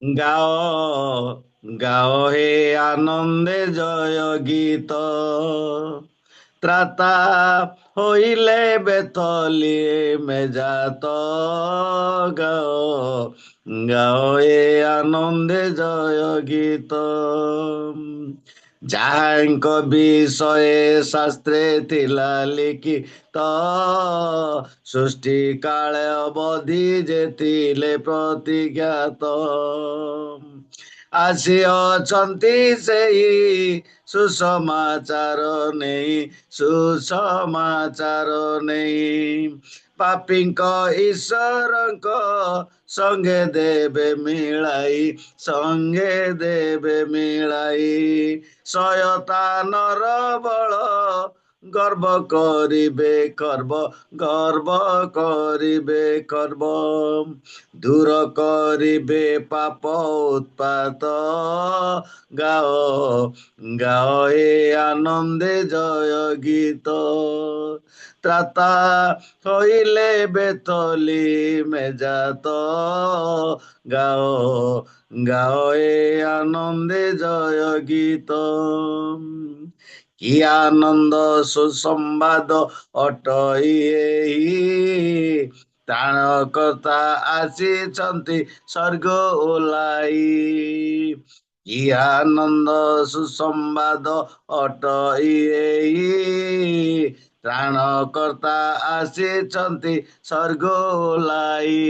গাও গাও হে আনন্দে জয় গীত, ত্রাতা হইলে বেতলিয়ে মেজাত। গাও গাও হে আনন্দে জয় গীত, ଯାହାଙ୍କ ବିଷୟ ଶାସ୍ତ୍ରେ ଥିଲା ଲିଖିତ, ସୃଷ୍ଟି କାଳ ଅବଧି ଯେଥିଲେ ପ୍ରତିଜ୍ଞାତ। ଆସିଅଛନ୍ତି ସେଇ ସୁସମାଚାର ନେଇ, ସୁସମାଚାର ନେଇ, ପାପୀଙ୍କ ଈଶ୍ୱରଙ୍କ ସଙ୍ଗେ ଦେବେ ମିଳାଇ, ସଙ୍ଗେ ଦେବେ ମିଳାଇ। ଶୟତାନର ବଳ ଗର୍ବ କରିବେ ଗର୍ବ, ଗର୍ବ କରିବେ ଗର୍ବ, ଦୂର କରିବେ ପାପ ଉତ୍ପାତ। ଗାଅ ଗାଅ ଏ ଆନନ୍ଦେ ଜୟ ଗୀତ, ତ୍ରାତା হইলে বেতলি মেজাত। গাও গাও এ আনন্দে জয় গীত, কি আনন্দ সুসম্বাদ অটই এই, ত্রাণকର୍ତ୍ତା ଆସିଛନ୍ତି ସ୍ୱର୍ଗ ଓହ୍ଲାଇ। କି ଆନନ୍ଦ ସୁସମ୍ବାଦ ଅଟଇ ଏଇ, ତ୍ରାଣକର୍ତ୍ତା ଆସିଛନ୍ତି ସ୍ୱର୍ଗ ଓହ୍ଲାଇ।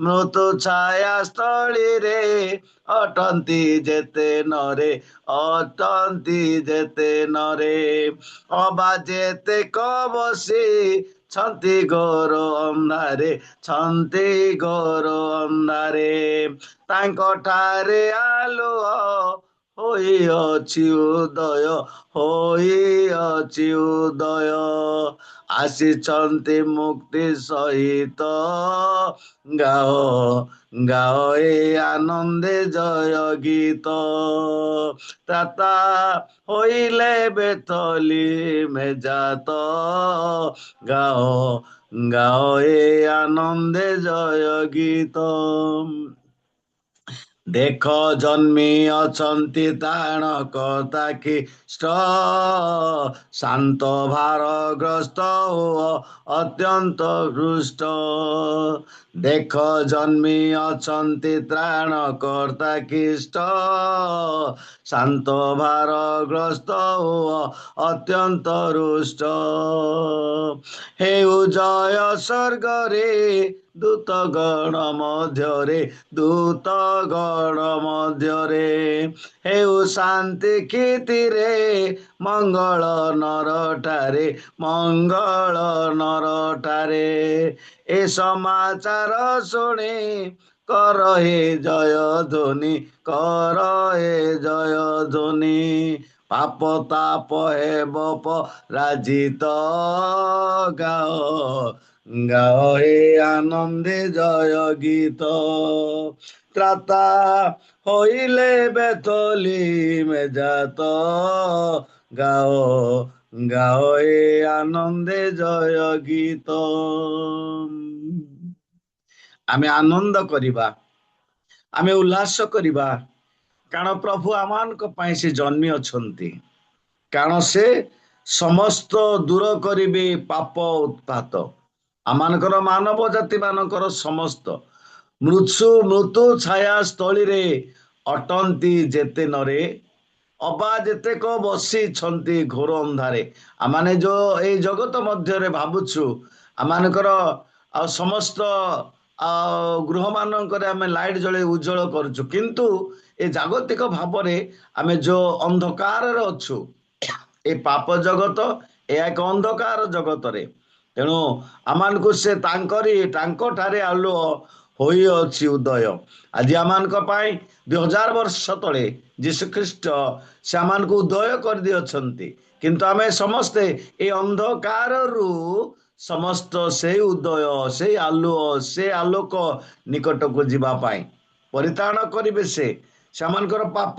ମୃତ୍ୟୁ ଛାୟା ସ୍ଥଳୀରେ ଅଟନ୍ତି ଯେତେ ନରେ, ଅଟନ୍ତି ଯେତେ ନରେ, ଅବା ଯେତେକ ବସି ଛନ୍ତି ଘୋର ଅନ୍ଧାରେ, ଛନ୍ତି ଘୋର ଅନ୍ଧାରେ, ତାଙ୍କ ଠାରେ ଆଲୁଅ ହୋଇଅଛି ଉଦୟ, ହୋଇଅଛି ଉଦୟ। ଆସିଛନ୍ତି ମୁକ୍ତି ସହିତ। ଗାଅ ଗାଅ ଏ ଆନନ୍ଦେ ଜୟ ଗୀତ, ତ୍ରାତା হইলে বেতলি মেজাত। গাও গাও এ আনন্দে জয় গীত, ଦେଖ ଜନ୍ମି ଅଛନ୍ତି ତ୍ରାଣକର୍ତ୍ତା ଖ୍ରୀଷ୍ଟ, ଶାନ୍ତ ଭାରଗ୍ରସ୍ତ ଓ ଅତ୍ୟନ୍ତ ହୃଷ୍ଟ। ଦେଖ ଜନ୍ମି ଅଛନ୍ତି ତ୍ରାଣକର୍ତ୍ତା ଖ୍ରୀଷ୍ଟ, ଶାନ୍ତ ଭାରଗ୍ରସ୍ତ ଓ ଅତ୍ୟନ୍ତ ହୃଷ୍ଟ। ହେଉ ଜୟ ସ୍ୱର୍ଗରେ ଦୂତ ଗଣ ମଧ୍ୟରେ, ଦୂତ ଗଣ ମଧ୍ୟରେ, ହେଉ ଶାନ୍ତି କ୍ଷିତିରେ ମଙ୍ଗଳ ନରଠାରେ, ମଙ୍ଗଳ ନରଠାରେ। ଏ ସମାଚାର ଶୁଣି କର ହେ ଜୟ ଧ୍ୱନି, କର ହେ ଜୟ ଧ୍ୱନି, ପାପ ତାପ ହେବ ପରାଜିତ। ଗାଅ গাও হে আনন্দে জয় গীত, ত্রাতা হইলে বেতলি মেজাত। গাও গাও হে আনন্দে জয় গীত। ଆମେ ଆନନ୍ଦ କରିବା, ଆମେ ଉଲ୍ଲାସ କରିବା, କାରଣ ପ୍ରଭୁ ଆମମାନଙ୍କ ପାଇଁ ସେ ଜନ୍ମି ଅଛନ୍ତି। କାରଣ ସେ ସମସ୍ତ ଦୂର କରିବେ ପାପ ଉତ୍ପାତ। ଆମମାନଙ୍କର ମାନବ ଜାତି ମାନଙ୍କର ସମସ୍ତ ମୃତ୍ୟୁ ଛାୟା ସ୍ଥଳୀରେ ଅଟନ୍ତି ଯେତେ ନରେ, ଅବା ଯେତେକ ବସିଛନ୍ତି ଘୋର ଅନ୍ଧାରେ। ଆମମାନେ ଯୋଉ ଏଇ ଜଗତ ମଧ୍ୟରେ ଭାବୁଛୁ ଆମମାନଙ୍କର ଆଉ ସମସ୍ତ ଗୃହ ମାନଙ୍କରେ ଆମେ ଲାଇଟ୍ ଜଳେଇ ଉଜ୍ଜଳ କରୁଛୁ, କିନ୍ତୁ ଏ ଜାଗତିକ ଭାବରେ ଆମେ ଯୋଉ ଅନ୍ଧକାରରେ ଅଛୁ, ଏ ପାପ ଜଗତ ଏହା ଏକ ଅନ୍ଧକାର ଜଗତରେ। ତେଣୁ ଆମମାନଙ୍କୁ ସେ ତାଙ୍କଠାରେ ଆଲୁଅ ହୋଇଅଛି ଉଦୟ। ଆଜି ଆମମାନଙ୍କ ପାଇଁ 2000 ବର୍ଷ ତଳେ ଯୀଶୁଖ୍ରୀଷ୍ଟ ସେ ଆମମାନଙ୍କୁ ଉଦୟ କରିଦେଇଅଛନ୍ତି, କିନ୍ତୁ ଆମେ ସମସ୍ତେ ଏ ଅନ୍ଧକାରରୁ ସମସ୍ତ ସେଇ ଉଦୟ, ସେଇ ଆଲୁଅ, ସେ ଆଲୋକ ନିକଟକୁ ଯିବା ପାଇଁ ପରିତ୍ରାଣ କରିବେ। ସେ ସେମାନଙ୍କର ପାପ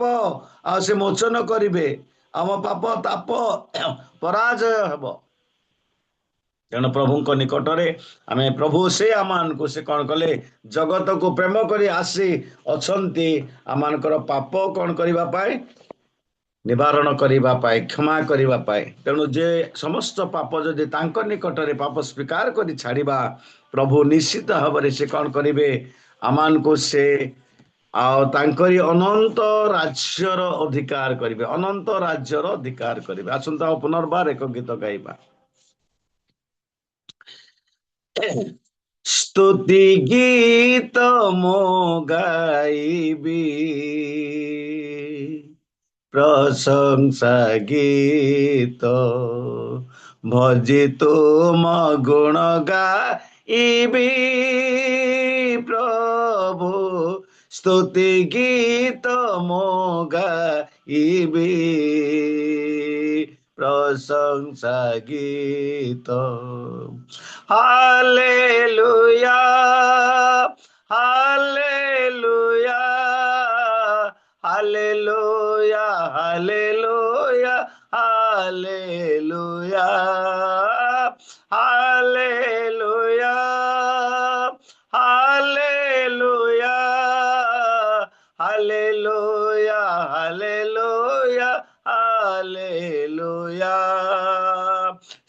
ଆଉ ସେ ମୋଚନ କରିବେ, ଆମ ପାପ ତାପ ପରାଜୟ ହେବ। ତେଣୁ ପ୍ରଭୁଙ୍କ ନିକଟରେ ଆମେ ପ୍ରଭୁ ସେ ଆମମାନଙ୍କୁ ସେ କ'ଣ କଲେ ଜଗତକୁ ପ୍ରେମ କରି ଆସି ଅଛନ୍ତି ଆମମାନଙ୍କର ପାପ କ'ଣ କରିବା ପାଇଁ ନିବାରଣ କରିବା ପାଇଁ କ୍ଷମା କରିବା ପାଇଁ। ତେଣୁ ଯେ ସମସ୍ତ ପାପ ଯଦି ତାଙ୍କ ନିକଟରେ ପାପ ସ୍ୱୀକାର କରି ଛାଡ଼ିବା ପ୍ରଭୁ ନିଶ୍ଚିତ ଭାବରେ ସେ କ'ଣ କରିବେ ଆମମାନଙ୍କୁ ସେ ଆଉ ତାଙ୍କରି ଅନନ୍ତ ରାଜ୍ୟର ଅଧିକାର କରିବେ ଅନନ୍ତ ରାଜ୍ୟର ଅଧିକାର କରିବେ। ଆସନ୍ତୁ ଆଉ ପୁନର୍ବାର ଏକ ଗୀତ ଗାଇବା। ସ୍ତୁତି ଗୀତ ମୁଁ ଗାଇବି ପ୍ରଶଂସା ଗୀତ ଭଜି ତୁମ ଗୁଣ ଗାଇବି ପ୍ରଭୁ ସ୍ତୁତି ଗୀତ ମୁଁ ଗାଇବି ପ୍ରଶଂସା ଗୀତ hallelujah hallelujah hallelujah hallelujah hallelujah hallelujah hallelujah hallelujah hallelujah hallelujah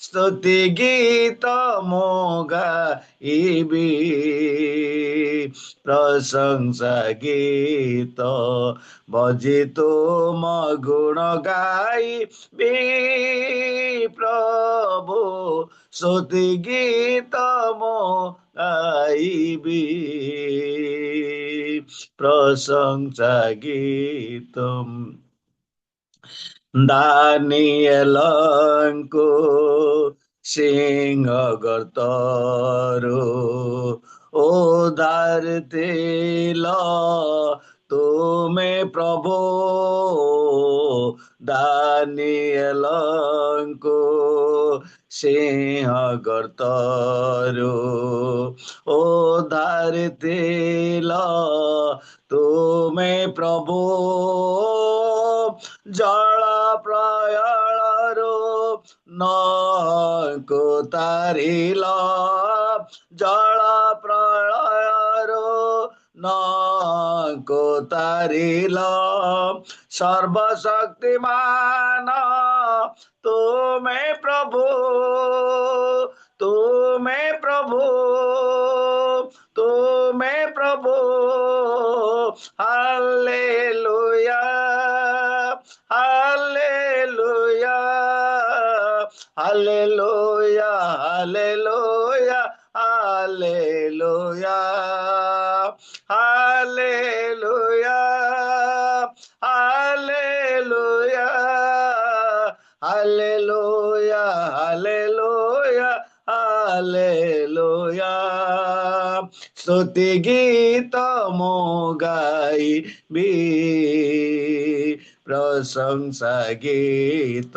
ସ୍ତୁତି ଗୀତ ମୁଁ ଗାଇବି ପ୍ରଶଂସା ଗୀତ ଭଜି ତୁମ ଗୁଣ ଗାଇବି ପ୍ରଭୁ ସ୍ତୁତି ଗୀତ ମୁଁ ଗାଇବି ପ୍ରଶଂସା ଗୀତ ଦାନିଏଲଙ୍କୁ ସିଂହ ଗର୍ତ୍ତରୁ ଉଦ୍ଧାରିଥିଲ ତୁମେ ପ୍ରଭୁ ଦାନିଏଲଙ୍କୁ ସିଂହ ଗର୍ତ୍ତରୁ ଉଦ୍ଧାରିଥିଲ ତୁମେ ପ୍ରଭୁ ଜଳ ପ୍ରଳୟରୁ ନକୁ ତାରିଲ ଜଳ ପ୍ରଳୟରୁ ନକୁ ତାରିଲ ସର୍ବଶକ୍ତିମାନ ତୁମେ ପ୍ରଭୁ ତୁମେ ପ୍ରଭୁ ତୁମେ ପ୍ରଭୁ hallelujah hallelujah hallelujah hallelujah hallelujah hallelujah hallelujah hallelujah hallelujah hallelujah ସ୍ତୁତି ଗୀତ ମୁଁ ଗାଇବି ପ୍ରଶଂସା ଗୀତ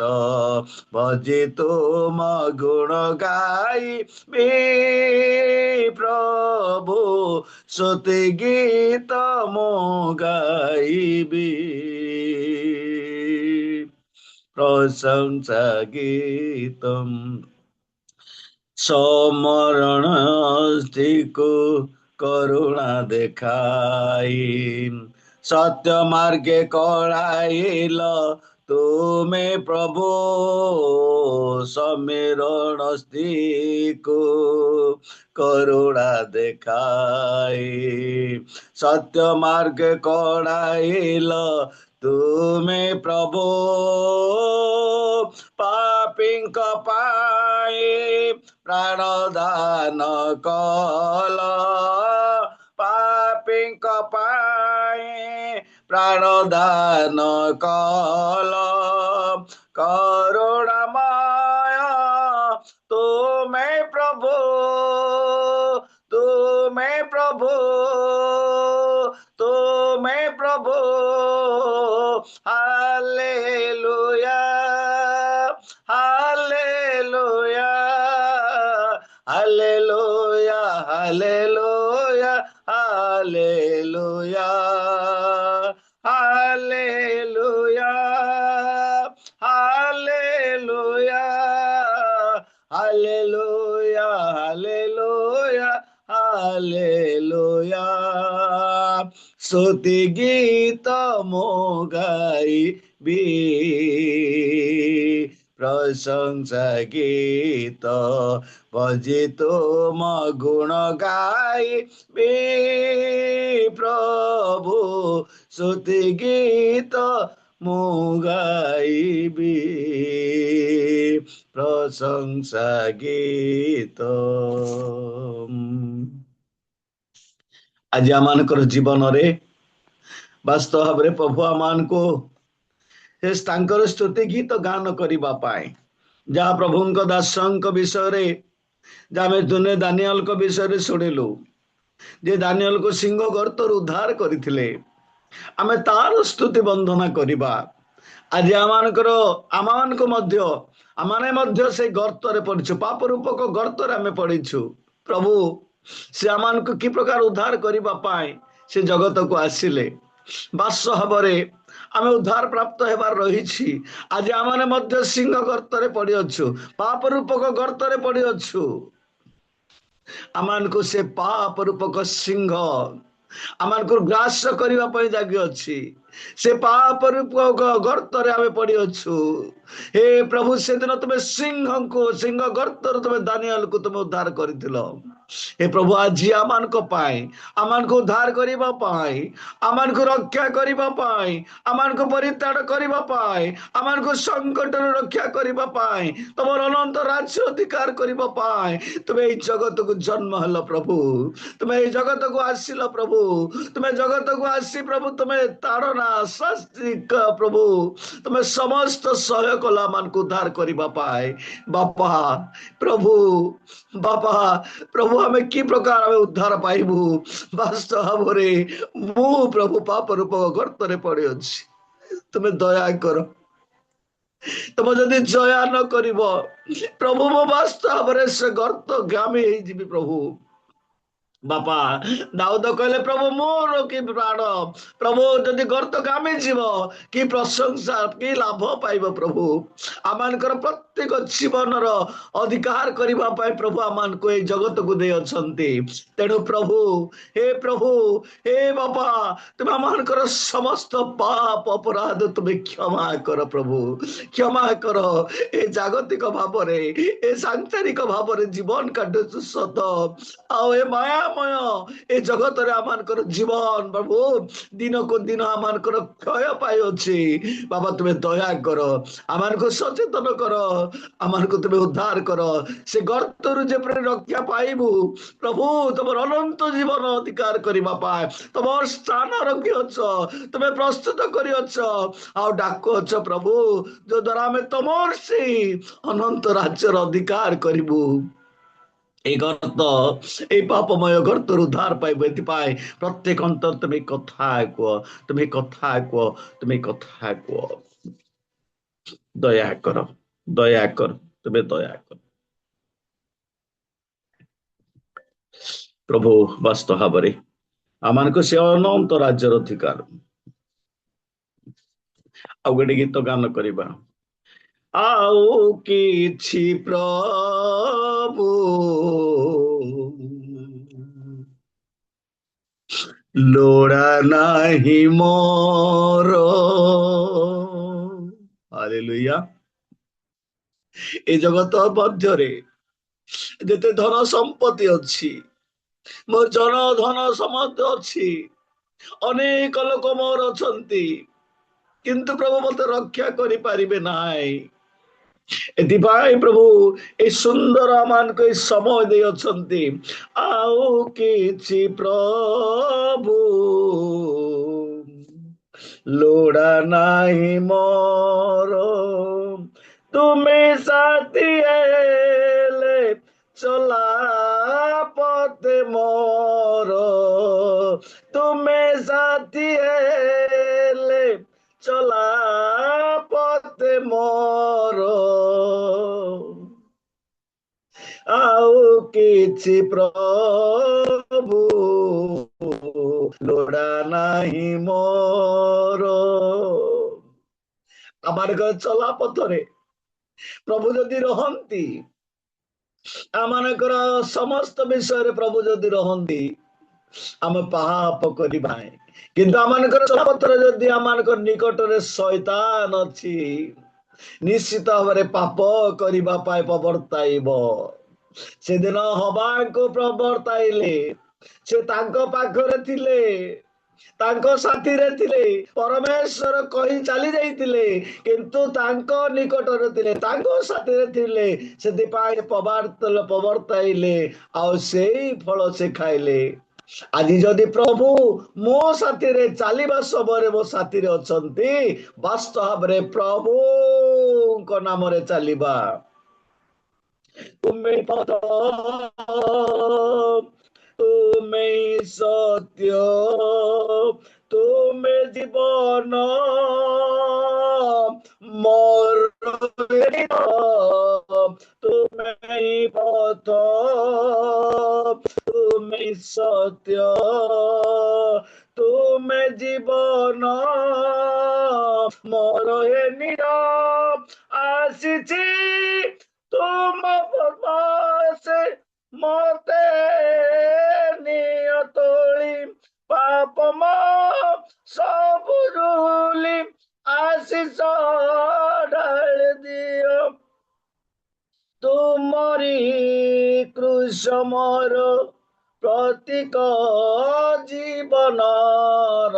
ଭଜି ତୁମ ଗୁଣ ଗାଇବି ପ୍ରଭୁ ସ୍ତୁତି ଗୀତ ମୁଁ ଗାଇବି ପ୍ରଶଂସା ଗୀତ ସମରଣ ସ୍ଥିକୁ କରୁଣା ଦେଖାଇ ସତ୍ୟ ମାର୍ଗେ କଳାଇଲ ତୁମେ ପ୍ରଭୁ ସମରଣ ସ୍ଥିକୁ କରୁଣା ଦେଖାଇ ସତ୍ୟ ମାର୍ଗେ କଳାଇଲ ତୁମେ ପ୍ରଭୁ ପାପୀଙ୍କ ପାଇଁ ପ୍ରାଣଦାନ କଲ ପାପୀଙ୍କ ପାଇଁ ପ୍ରାଣଦାନ କଲ କରୁଣାମୟ ତୁମେ ପ୍ରଭୁ ତୁମେ ପ୍ରଭୁ ତୁମେ ପ୍ରଭୁ hallelujah hallelujah hallelujah hallelujah hallelujah hallelujah hallelujah hallelujah स्तुति गीत मो गाइबी प्रशंसा गीत बजी तुम गुण गाइबी प्रभु स्तुति गीत मु गाइबी प्रशंसा गीत। आज आम जीवन रे वास्तव भाव प्रभु आम को स्तुति गीत गान करने जहाँ प्रभु दास विषय जहाँ दुने दानियल को विषय शुणिलु जे दानियल को सिंह गर्तर उद्धार करथिले आमे तार स्तुति वंदना करिबा। आज आमाने मध्य से गर्तरे पड़िछु पाप रूपक गर्तरे आमे पड़िछु प्रभु से आमान को कि प्रकार उद्धार करबा पाए से जगत को आसिले बास हबरे आमे उद्धार प्राप्त हेबार रहिछि। आज आमाने मध्य सिंह गर्तरे पड़ी अछु पाप रूपक गर्तरे पड़ी अछु आमान को से पाप रूपक सिंह आमान को ग्रास करबा पई जागी अछि से पाप रूपक गर्तरे आमे पड़ी अछु। हे प्रभु से दिन तुम सिंह गर्तर तुम दानियल को तुम उद्धार करथिलो। हे प्रभु आज आमान को पाए आमान को उद्धार करबा पाए आमान को रक्षा करबा पाए आमान को परित्याग करबा पाए आमान को संकट रक्षा करबा पाए तुमर अनंत राज्य अधिकार करबा पाए तुम ए जगत को जन्म हल प्रभु तुम ए जगत को आसिल प्रभु तुम जगत को आसी प्रभु तुम ताड़ना शास्त्री प्रभु तुम समस्त सहयोग कला मान को उद्धार करबा पाए बापा प्रभु बापा प्रभु हमें कि प्रकार हमें उद्धार पाइबू वास्तव भावरे मु प्रभु पाप रूप गर्तरे पड़ी अछि तुम दया कर तुम जदि दया न करिब प्रभु मो वास्तव भावरे से गर्त गामी हे जिबि प्रभु बापा दाऊद कहले प्रभु मोर कि प्राण प्रभु जदि गर्त गामी जीव कि प्रशंसा कि लाभ पाइब प्रभु आमानकर प्रत्येक जीवन अधिकार करबा पाए प्रभु आमान को ए जगत को दे अछंती तेणु प्रभु हे बापा तुम आमानकर समस्त पाप अपराध तुम क्षमा कर प्रभु क्षमा कर ए जागतिक भाव रे ए सांसारिक भाव रे जीवन काटु सत आ ए माया ए जगत रे आमानकर जीवन प्रभु दिन को दिन आमानकर क्षय पाई अछि बाबा तुम्हें दया कर आमान को सचेतन कर आमान को तुम्हें उद्धार कर से गर्तर जे रक्षा पाइबू प्रभु तुम अनंत जीवन अधिकार करबा पाए तुम स्थान रखी अछ तुम्हें प्रस्तुत करी अछ आ डाक अछ प्रभु जो द्वारा हमें तुमर से अनंत राज्य अधिकार करिबू पापमय गर्तर उद्धार पाइब पाए प्रत्येक अंतर तुम्हें कथा कह तुम्हें कथा कह तुम्हें कथा कह दया कर तुम्हें दया कर प्रभु वास्तव भाव आमान को से अनंत राज्यर अधिकार आ गोटे गीत गान करबा आउ किछि प्रभु लोड़ा नाही मोर हालेलुया ए जगत मध्य रे जेते धन संपत्ति अछि मोर जन धन समस्त अछि अनेक लोक मोर अछंती किंतु प्रभु मत रक्षा करि परिबे नाई एतिपाई प्रभु ए सुंदर आमान को समय दे अछंती आउ किछि प्रभु लोड़ा नाही मोर तुमे साथी एले चला पते मोर तुमे साथी एले चला पते मोर आउ किछि प्रभु लोड़ा नाही मोर आमार चला पथरे प्रभु जदि रहंती आमानकर समस्त विषय प्रभु जदि रहंती ଆମେ ପାପ କରିବା ନାହିଁ। କିନ୍ତୁ ଆମମାନଙ୍କର ଚଲାପଥରେ ଯଦି ଆମମାନଙ୍କ ନିକଟରେ ଶୈତାନ ଅଛି, ନିଶ୍ଚିତ ଭାବରେ ପାପ କରିବା ପାଇଁ ପ୍ରବର୍ତ୍ତାଇବ। ସେଦିନ ହବାଙ୍କୁ ପ୍ରବର୍ତ୍ତାଇଲେ, ସେ ତାଙ୍କ ପାଖରେ ଥିଲେ, ତାଙ୍କ ସାଥିରେ ଥିଲେ, ପରମେଶ୍ୱର କହି ଚାଲି ଯାଇଥିଲେ, କିନ୍ତୁ ତାଙ୍କ ନିକଟରେ ଥିଲେ, ତାଙ୍କ ସାଥିରେ ଥିଲେ, ସେଥିପାଇଁ ପ୍ରବର୍ତ୍ତାଇଲେ, ଆଉ ସେଇ ଫଳ ସେ ଖାଇଲେ। ଆଜି ଯଦି ପ୍ରଭୁ ମୋ ସାଥିରେ ଚାଲିବା ସମୟରେ ମୋ ସାଥିରେ ଅଛନ୍ତି, ବାସ୍ତବ ଭାବରେ ପ୍ରଭୁଙ୍କ ନାମରେ ଚାଲିବା। ତୁମେ ପଥ, ତୁମେ ସତ୍ୟ, ତୁମେ ଜୀବନ, ମୋର ତୁମେ ପଥ, ତୁମେ ସତ୍ୟ, ତୁମେ ଜୀବନ, ମୋର ନିର ଆସିଛି ତୁମ ସେ ମତେ ନିଅ ତୋଳି, ପାପ ସବୁ ରୁଲି ଆଶିଷ ଢାଳି ଦିଅ। ତୁମରି କୃଷ ମୋର ପ୍ରତୀକ ଜୀବନର,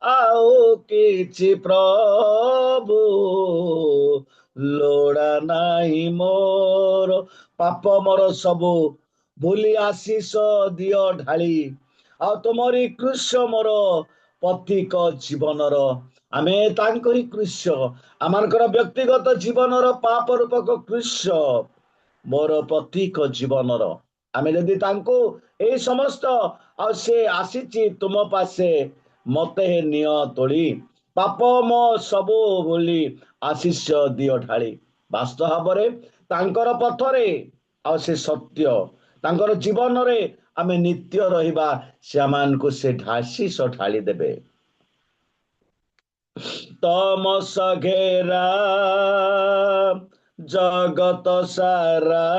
ଆଉ କିଛି ପ୍ରଭୁ ଲୋଡ଼ା ନାହିଁ ମୋର। ପାପ ମୋର ସବୁ ଭୁଲି ଆଶିଷ ଦିଅ ଢାଳି, ଆଉ ତୁମରି କୃଷ ମୋର ପ୍ରତୀକ ଜୀବନର। ଆମେ ତାଙ୍କରି କୃଷ, ଆମମାନଙ୍କର ବ୍ୟକ୍ତିଗତ ଜୀବନର ପାପ ରୂପକ କୃଷ ମୋର ପ୍ରତୀକ ଜୀବନର। ଆମେ ଯଦି ତାଙ୍କୁ ଏଇ ସମସ୍ତ, ଆଉ ସେ ଆସିଛି ତୁମ ପାଶେ ମତେ ନିଅ ତୋଳି, ପାପ ମୋ ସବୁ ବୋଲି ଆଶିଷ ଦିଅ ଢାଳି। ବାସ୍ତବ ଭାବରେ ତାଙ୍କର ପଥରେ, ଆଉ ସେ ସତ୍ୟ, ତାଙ୍କର ଜୀବନରେ ଆମେ ନିତ୍ୟ ରହିବା, ସେମାନଙ୍କୁ ସେ ଆଶିଷ ଢାଳି ଦେବେ। ତମସ ଘେରା ଜଗତ ସାରା,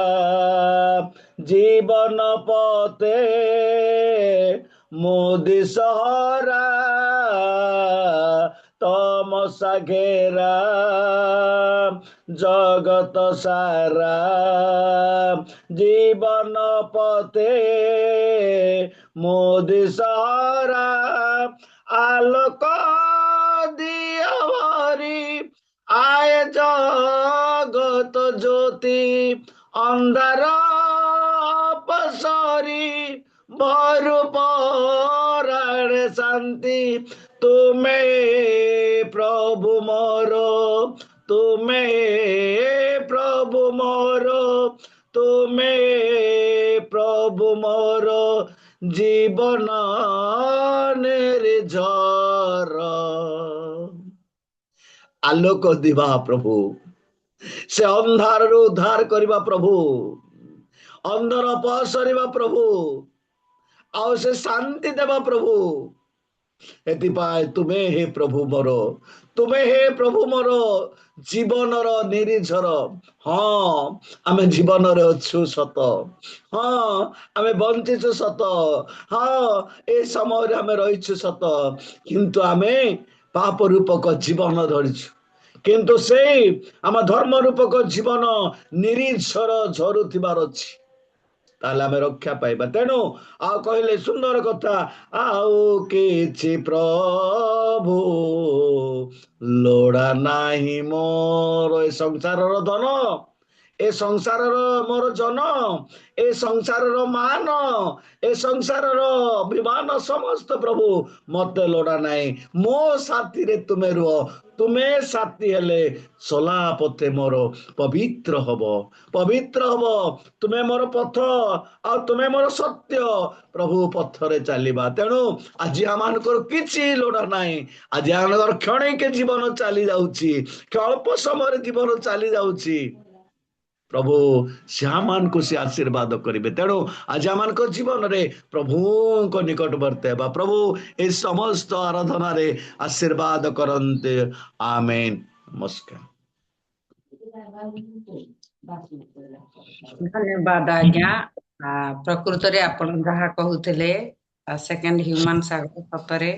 ଜୀବନ ପତେ ମୋଦି ସହରା, ତମସା ଘେରା জগত সারা, জীবন পথে মোদি সারা, আলোক দিয়া ভরি আয় জগত জ্যোতি, অন্ধার অপসরি ভরু পরাণে শান্তি। তুমি প্রভু মোর, তুমি প্রভু মোর, তুমি প্রভু মোর জীবন নির্ঝর। আলোক দিবা প্রভু, ସେ ଅନ୍ଧାରରୁ ଉଦ୍ଧାର କରିବା ପ୍ରଭୁ, ଅନ୍ଧର ଅପସରିବା ପ୍ରଭୁ, ଆଉ ସେ ଶାନ୍ତି ଦେବା ପ୍ରଭୁ। ଏଥିପାଇଁ ତୁମେ ହେ ପ୍ରଭୁ ମୋର, ତୁମେ ହେ ପ୍ରଭୁ ମୋର ଜୀବନର ନିରିଝର। ହଁ ଆମେ ଜୀବନରେ ଅଛୁ ସତ, ହଁ ଆମେ ବଞ୍ଚିଛୁ ସତ, ହଁ ଏ ସମୟରେ ଆମେ ରହିଛୁ ସତ, କିନ୍ତୁ ଆମେ ପାପ ରୂପକ ଜୀବନ ଧରିଛୁ। କିନ୍ତୁ ସେଇ ଆମ ଧର୍ମ ରୂପକ ଜୀବନ ନିରିଝର ଝରୁଥିବାର ଅଛି, ତାହେଲେ ଆମେ ରକ୍ଷା ପାଇବା। ତେଣୁ ଆଉ କହିଲେ ସୁନ୍ଦର କଥା, ଆଉ କିଛି ପ୍ରଭୁ ଲୋଡ଼ା ନାହିଁ ମୋର। ଏ ସଂସାରର ଧନ, ଏ ସଂସାରର ମୋର ଜନ, ଏ ସଂସାରର ମାନ, ଏ ସଂସାରର ଅଭିମାନ ସମସ୍ତ ପ୍ରଭୁ ମତେ ଲୋଡ଼ା ନାହିଁ। ମୋ ସାଥିରେ ତୁମେ ରୁହ, ତୁମେ ସାଥୀ ହେଲେ ଚଲା ପଥେ ମୋର ପବିତ୍ର ହବ, ପବିତ୍ର ହବ। ତୁମେ ମୋର ପଥ, ଆଉ ତୁମେ ମୋର ସତ୍ୟ, ପ୍ରଭୁ ପଥରେ ଚାଲିବା। ତେଣୁ ଆଜି ଆମମାନଙ୍କର କିଛି ଲୋଡ଼ା ନାହିଁ। ଆଜି ଆମମାନଙ୍କର କ୍ଷଣିକେ ଜୀବନ ଚାଲି ଯାଉଛି, ଅଳ୍ପ ସମୟରେ ଜୀବନ ଚାଲି ଯାଉଛି। ପ୍ରଭୁ ସେମାନଙ୍କୁ ସେ ଆଶୀର୍ବାଦ କରିବେ। ତେଣୁ ଆଜି ଆମମାନଙ୍କ ଜୀବନରେ ପ୍ରଭୁଙ୍କ ନିକଟବର୍ତ୍ତୀ ହେବା। ପ୍ରଭୁ ଏ ସମସ୍ତ ଆରାଧନାରେ ଆଶୀର୍ବାଦ କରନ୍ତି। ଆମେନ୍। ନମସ୍କାର। ଧନ୍ୟବାଦ ଆଜ୍ଞା। ପ୍ରକୃତରେ ଆପଣ ଯାହା କହୁଥିଲେ ସେକେଣ୍ଡ ହ୍ୟୁମାନ ସାଗର ସତରେ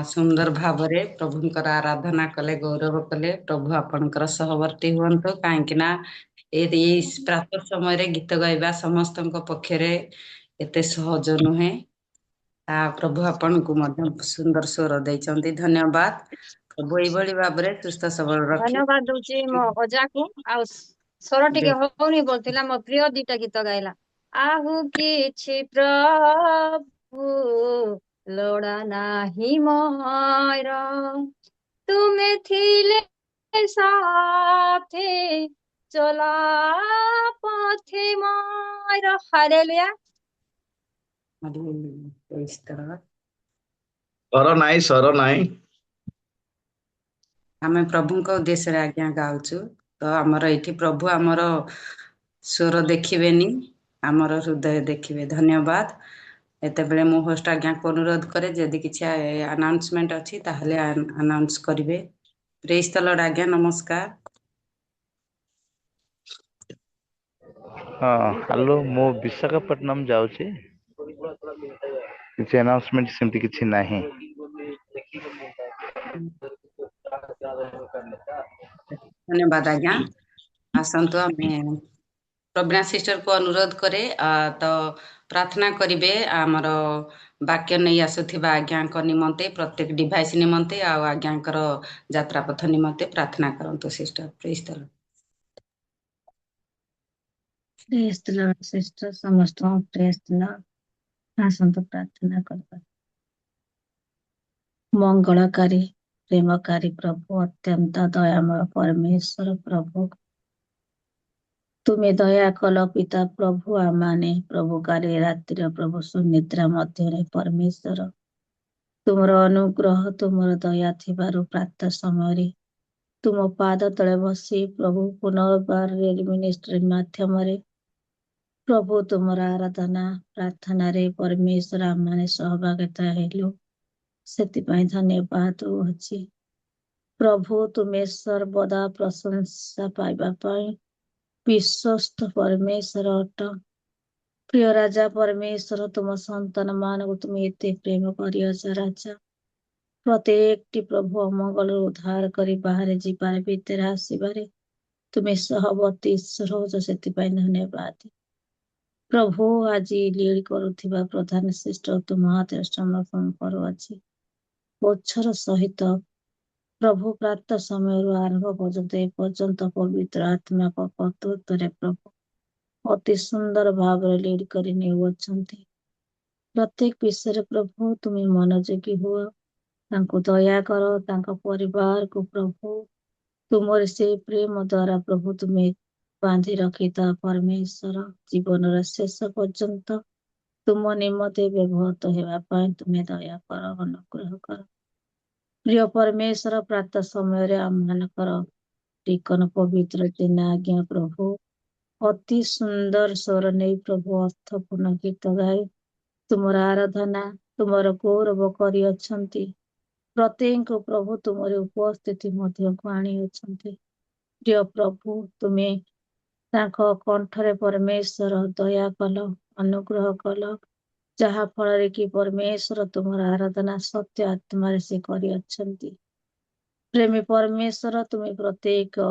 ସୁନ୍ଦର ଭାବରେ ପ୍ରଭୁଙ୍କର ଆରାଧନା କଲେ, ଗୌରବ କଲେ। ପ୍ରଭୁ ଆପଣଙ୍କର ସହବର୍ତ୍ତୀ ହୁଅନ୍ତୁ, କାହିଁକି ନା ଏଇ ପ୍ରାତଃ ସମୟରେ ଗୀତ ଗାଇବା ସମସ୍ତଙ୍କ ପକ୍ଷରେ ଏତେ ସହଜ ନୁହେଁ। ପ୍ରଭୁ ଆପଣଙ୍କୁ ମଧ୍ୟ ସୁନ୍ଦର ସ୍ୱର ଦେଇଛନ୍ତି, ଧନ୍ୟବାଦ। ପ୍ରଭୁ ଏଇଭଳି ଭାବରେ ସୁସ୍ଥ ସବଳ ରଖି ଧନ୍ୟବାଦ ଦଉଛି ମୋ ଅଜାକୁ। ଆଉ ସ୍ୱର ଟିକେ ହଉନି ବୋଲଥିଲା, ମୋ ପ୍ରିୟ ଦିଟା ଗୀତ ଗାଇଲା। ଆହୁ କିଛି ପ୍ରଭୁ ଲୋଡ଼ା ନାହିଁ ମୋର, ତୁମେ ଥିଲେ ସାଥେ ଚଲା ପଥେ ମୋର। ହାଲେଲୁୟା। ସ୍ୱର ନାହିଁ। ଆମେ ପ୍ରଭୁଙ୍କ ଉଦ୍ଦେଶ୍ୟରେ ଆଜ୍ଞା ଗାଉଛୁ। ତ ଆମର ଏଇଠି ପ୍ରଭୁ ଆମର ସ୍ୱର ଦେଖିବେନି, ଆମର ହୃଦୟ ଦେଖିବେ। ଧନ୍ୟବାଦ। ଏତେବେଳେ ମୁଁ ହୋଷ୍ଟ ଆଜ୍ଞାକୁ ଅନୁରୋଧ କରେ, ଯଦି କିଛି ଆନାଉନ୍ସମେଣ୍ଟ ଅଛି ତାହେଲେ ଆନାଉନ୍ସ କରିବେ। ପ୍ରେଜ୍ ଦ ଲର୍ଡ ଆଜ୍ଞା, ନମସ୍କାର। ହ୍ୟାଲୋ, ମୁଁ ବିଶାଖାପଟ୍ଟନମ ଯାଉଛି। କିଛି ଆନାଉନ୍ସମେଣ୍ଟ ସେମିତି କିଛି ନାହିଁ। ଧନ୍ୟବାଦ ଆଜ୍ଞା। ଆସନ୍ତୁ, ଆମେ ପ୍ରଜ୍ଞା ସିଷ୍ଟରକୁ ଅନୁରୋଧ କରେ ତ ପ୍ରାର୍ଥନା କରିବେ ଆମର ବାକ୍ୟ ନେଇ ଆସୁଥିବା ଆଜ୍ଞାଙ୍କ ନିମନ୍ତେ, ପ୍ରତ୍ୟେକ ଡିଭାଇସ୍ ନିମନ୍ତେ ଆଉ ଆଜ୍ଞାଙ୍କର ଯାତ୍ରା ପଥ ନିମନ୍ତେ ପ୍ରାର୍ଥନା କରନ୍ତୁ ସିଷ୍ଟର। ପ୍ରେଜ୍ ଦ ଲର୍ଡ। ପ୍ରେଜ୍ ଦ ଲର୍ଡ ସିଷ୍ଟର, ସମସ୍ତଙ୍କୁ ପ୍ରେଜ୍ ଦ ଲର୍ଡ। ଆସନ୍ତୁ ପ୍ରାର୍ଥନା କରିବା। ମଙ୍ଗଳକାରୀ ପ୍ରେମକାରୀ ପ୍ରଭୁ, ଅତ୍ୟନ୍ତ ଦୟାମୟ ପରମେଶ୍ୱର ପ୍ରଭୁ, ତୁମେ ଦୟା କଲ ପିତା ପ୍ରଭୁ। ଆମମାନେ ପ୍ରଭୁ କାଲି ରାତିର ପ୍ରଭୁ ସୁନିଦ୍ରା ମଧ୍ୟରେ ପରମେଶ୍ୱର ତୁମର ଅନୁଗ୍ରହ, ତୁମର ଦୟା ଥିବାରୁ ପ୍ରାତଃ ସମୟରେ ତୁମ ପାଦ ତଳେ ବସି ପ୍ରଭୁ ପୁନର୍ବାର ମିନିଷ୍ଟ୍ରି ମାଧ୍ୟମରେ ପ୍ରଭୁ ତୁମର ଆରାଧନା ପ୍ରାର୍ଥନାରେ ପରମେଶ୍ୱର ଆମମାନେ ସହଭାଗିତା ହେଲୁ, ସେଥିପାଇଁ ଧନ୍ୟବାଦ ଅଛି ପ୍ରଭୁ। ତୁମେ ସର୍ବଦା ପ୍ରଶଂସା ପାଇବା ପାଇଁ ବିଶ୍ୱସ୍ତ ପରମେଶ୍ୱର ଅଟ। ପ୍ରିୟ ରାଜା ପରମେଶ୍ୱର, ତୁମ ସନ୍ତାନ ମାନଙ୍କୁ ତୁମେ ଏତେ ପ୍ରେମ କରିଅଛ ରାଜା। ପ୍ରତ୍ୟେକଟି ପ୍ରଭୁ ଅମଙ୍ଗଳରୁ ଉଦ୍ଧାର କରି ବାହାରେ ଯିବାରେ, ଭିତରେ ଆସିବାରେ ତୁମେ ସହବର୍ତ୍ତୀ ଈଶ୍ୱର ହଉଛ, ସେଥିପାଇଁ ଧନ୍ୟବାଦ ପ୍ରଭୁ। ଆଜି ଲିଡ୍ କରୁଥିବା ପ୍ରଧାନ ସିଷ୍ଟର ତୁମ ହାତରେ ସମର୍ପଣ କରୁଅଛି। ବୋଝର ସହିତ ପ୍ରଭୁ ପ୍ରାତଃ ସମୟରୁ ଆରମ୍ଭ ପର୍ଯ୍ୟନ୍ତ ଏପର୍ଯ୍ୟନ୍ତ ପବିତ୍ର ଆତ୍ମାଙ୍କ କର୍ତ୍ତୃତ୍ୱରେ ପ୍ରଭୁ ଅତି ସୁନ୍ଦର ଭାବରେ ଲିଡ୍ କରି ନେଉଅଛନ୍ତି। ପ୍ରତ୍ୟେକ ବିଷୟରେ ପ୍ରଭୁ ତୁମେ ମନୋଯୋଗୀ ହୁଅ, ତାଙ୍କୁ ଦୟା କର, ତାଙ୍କ ପରିବାରକୁ ପ୍ରଭୁ ତୁମର ସେଇ ପ୍ରେମ ଦ୍ୱାରା ପ୍ରଭୁ ତୁମେ ବାନ୍ଧି ରଖିଥା ପରମେଶ୍ୱର। ଜୀବନର ଶେଷ ପର୍ଯ୍ୟନ୍ତ ତୁମ ନିମନ୍ତେ ବ୍ୟବହୃତ ହେବା ପାଇଁ ତୁମେ ଦୟା କର, ଅନୁଗ୍ରହ କର। ପ୍ରିୟ ପରମେଶ୍ୱର, ପ୍ରାତଃ ସମୟରେ ଆମମାନଙ୍କର ଟିକନ ପବିତ୍ର ଚିହ୍ନା ଆଜ୍ଞା ପ୍ରଭୁ ଅତି ସୁନ୍ଦର ସ୍ୱର ନେଇ ପ୍ରଭୁ ଅର୍ଥପୂର୍ଣ୍ଣ ଗୀତ ଗାଇ ତୁମର ଆରାଧନା, ତୁମର ଗୌରବ କରିଅଛନ୍ତି। ପ୍ରତ୍ୟେକଙ୍କୁ ପ୍ରଭୁ ତୁମର ଉପସ୍ଥିତି ମଧ୍ୟକୁ ଆଣିଅଛନ୍ତି। ପ୍ରିୟ ପ୍ରଭୁ, ତୁମେ ତାଙ୍କ କଣ୍ଠରେ ପରମେଶ୍ୱର ଦୟା କଲ, ଅନୁଗ୍ରହ କଲ, ଯାହା ଫଳରେ କି ପରମେଶ୍ୱର ତୁମର ଆରାଧନା ସତ୍ୟ ଆତ୍ମାରେ ସେ କରିଅଛନ୍ତି। ପ୍ରେମୀ ପରମେଶ୍ୱର, ତୁମେ ପ୍ରତ୍ୟେକ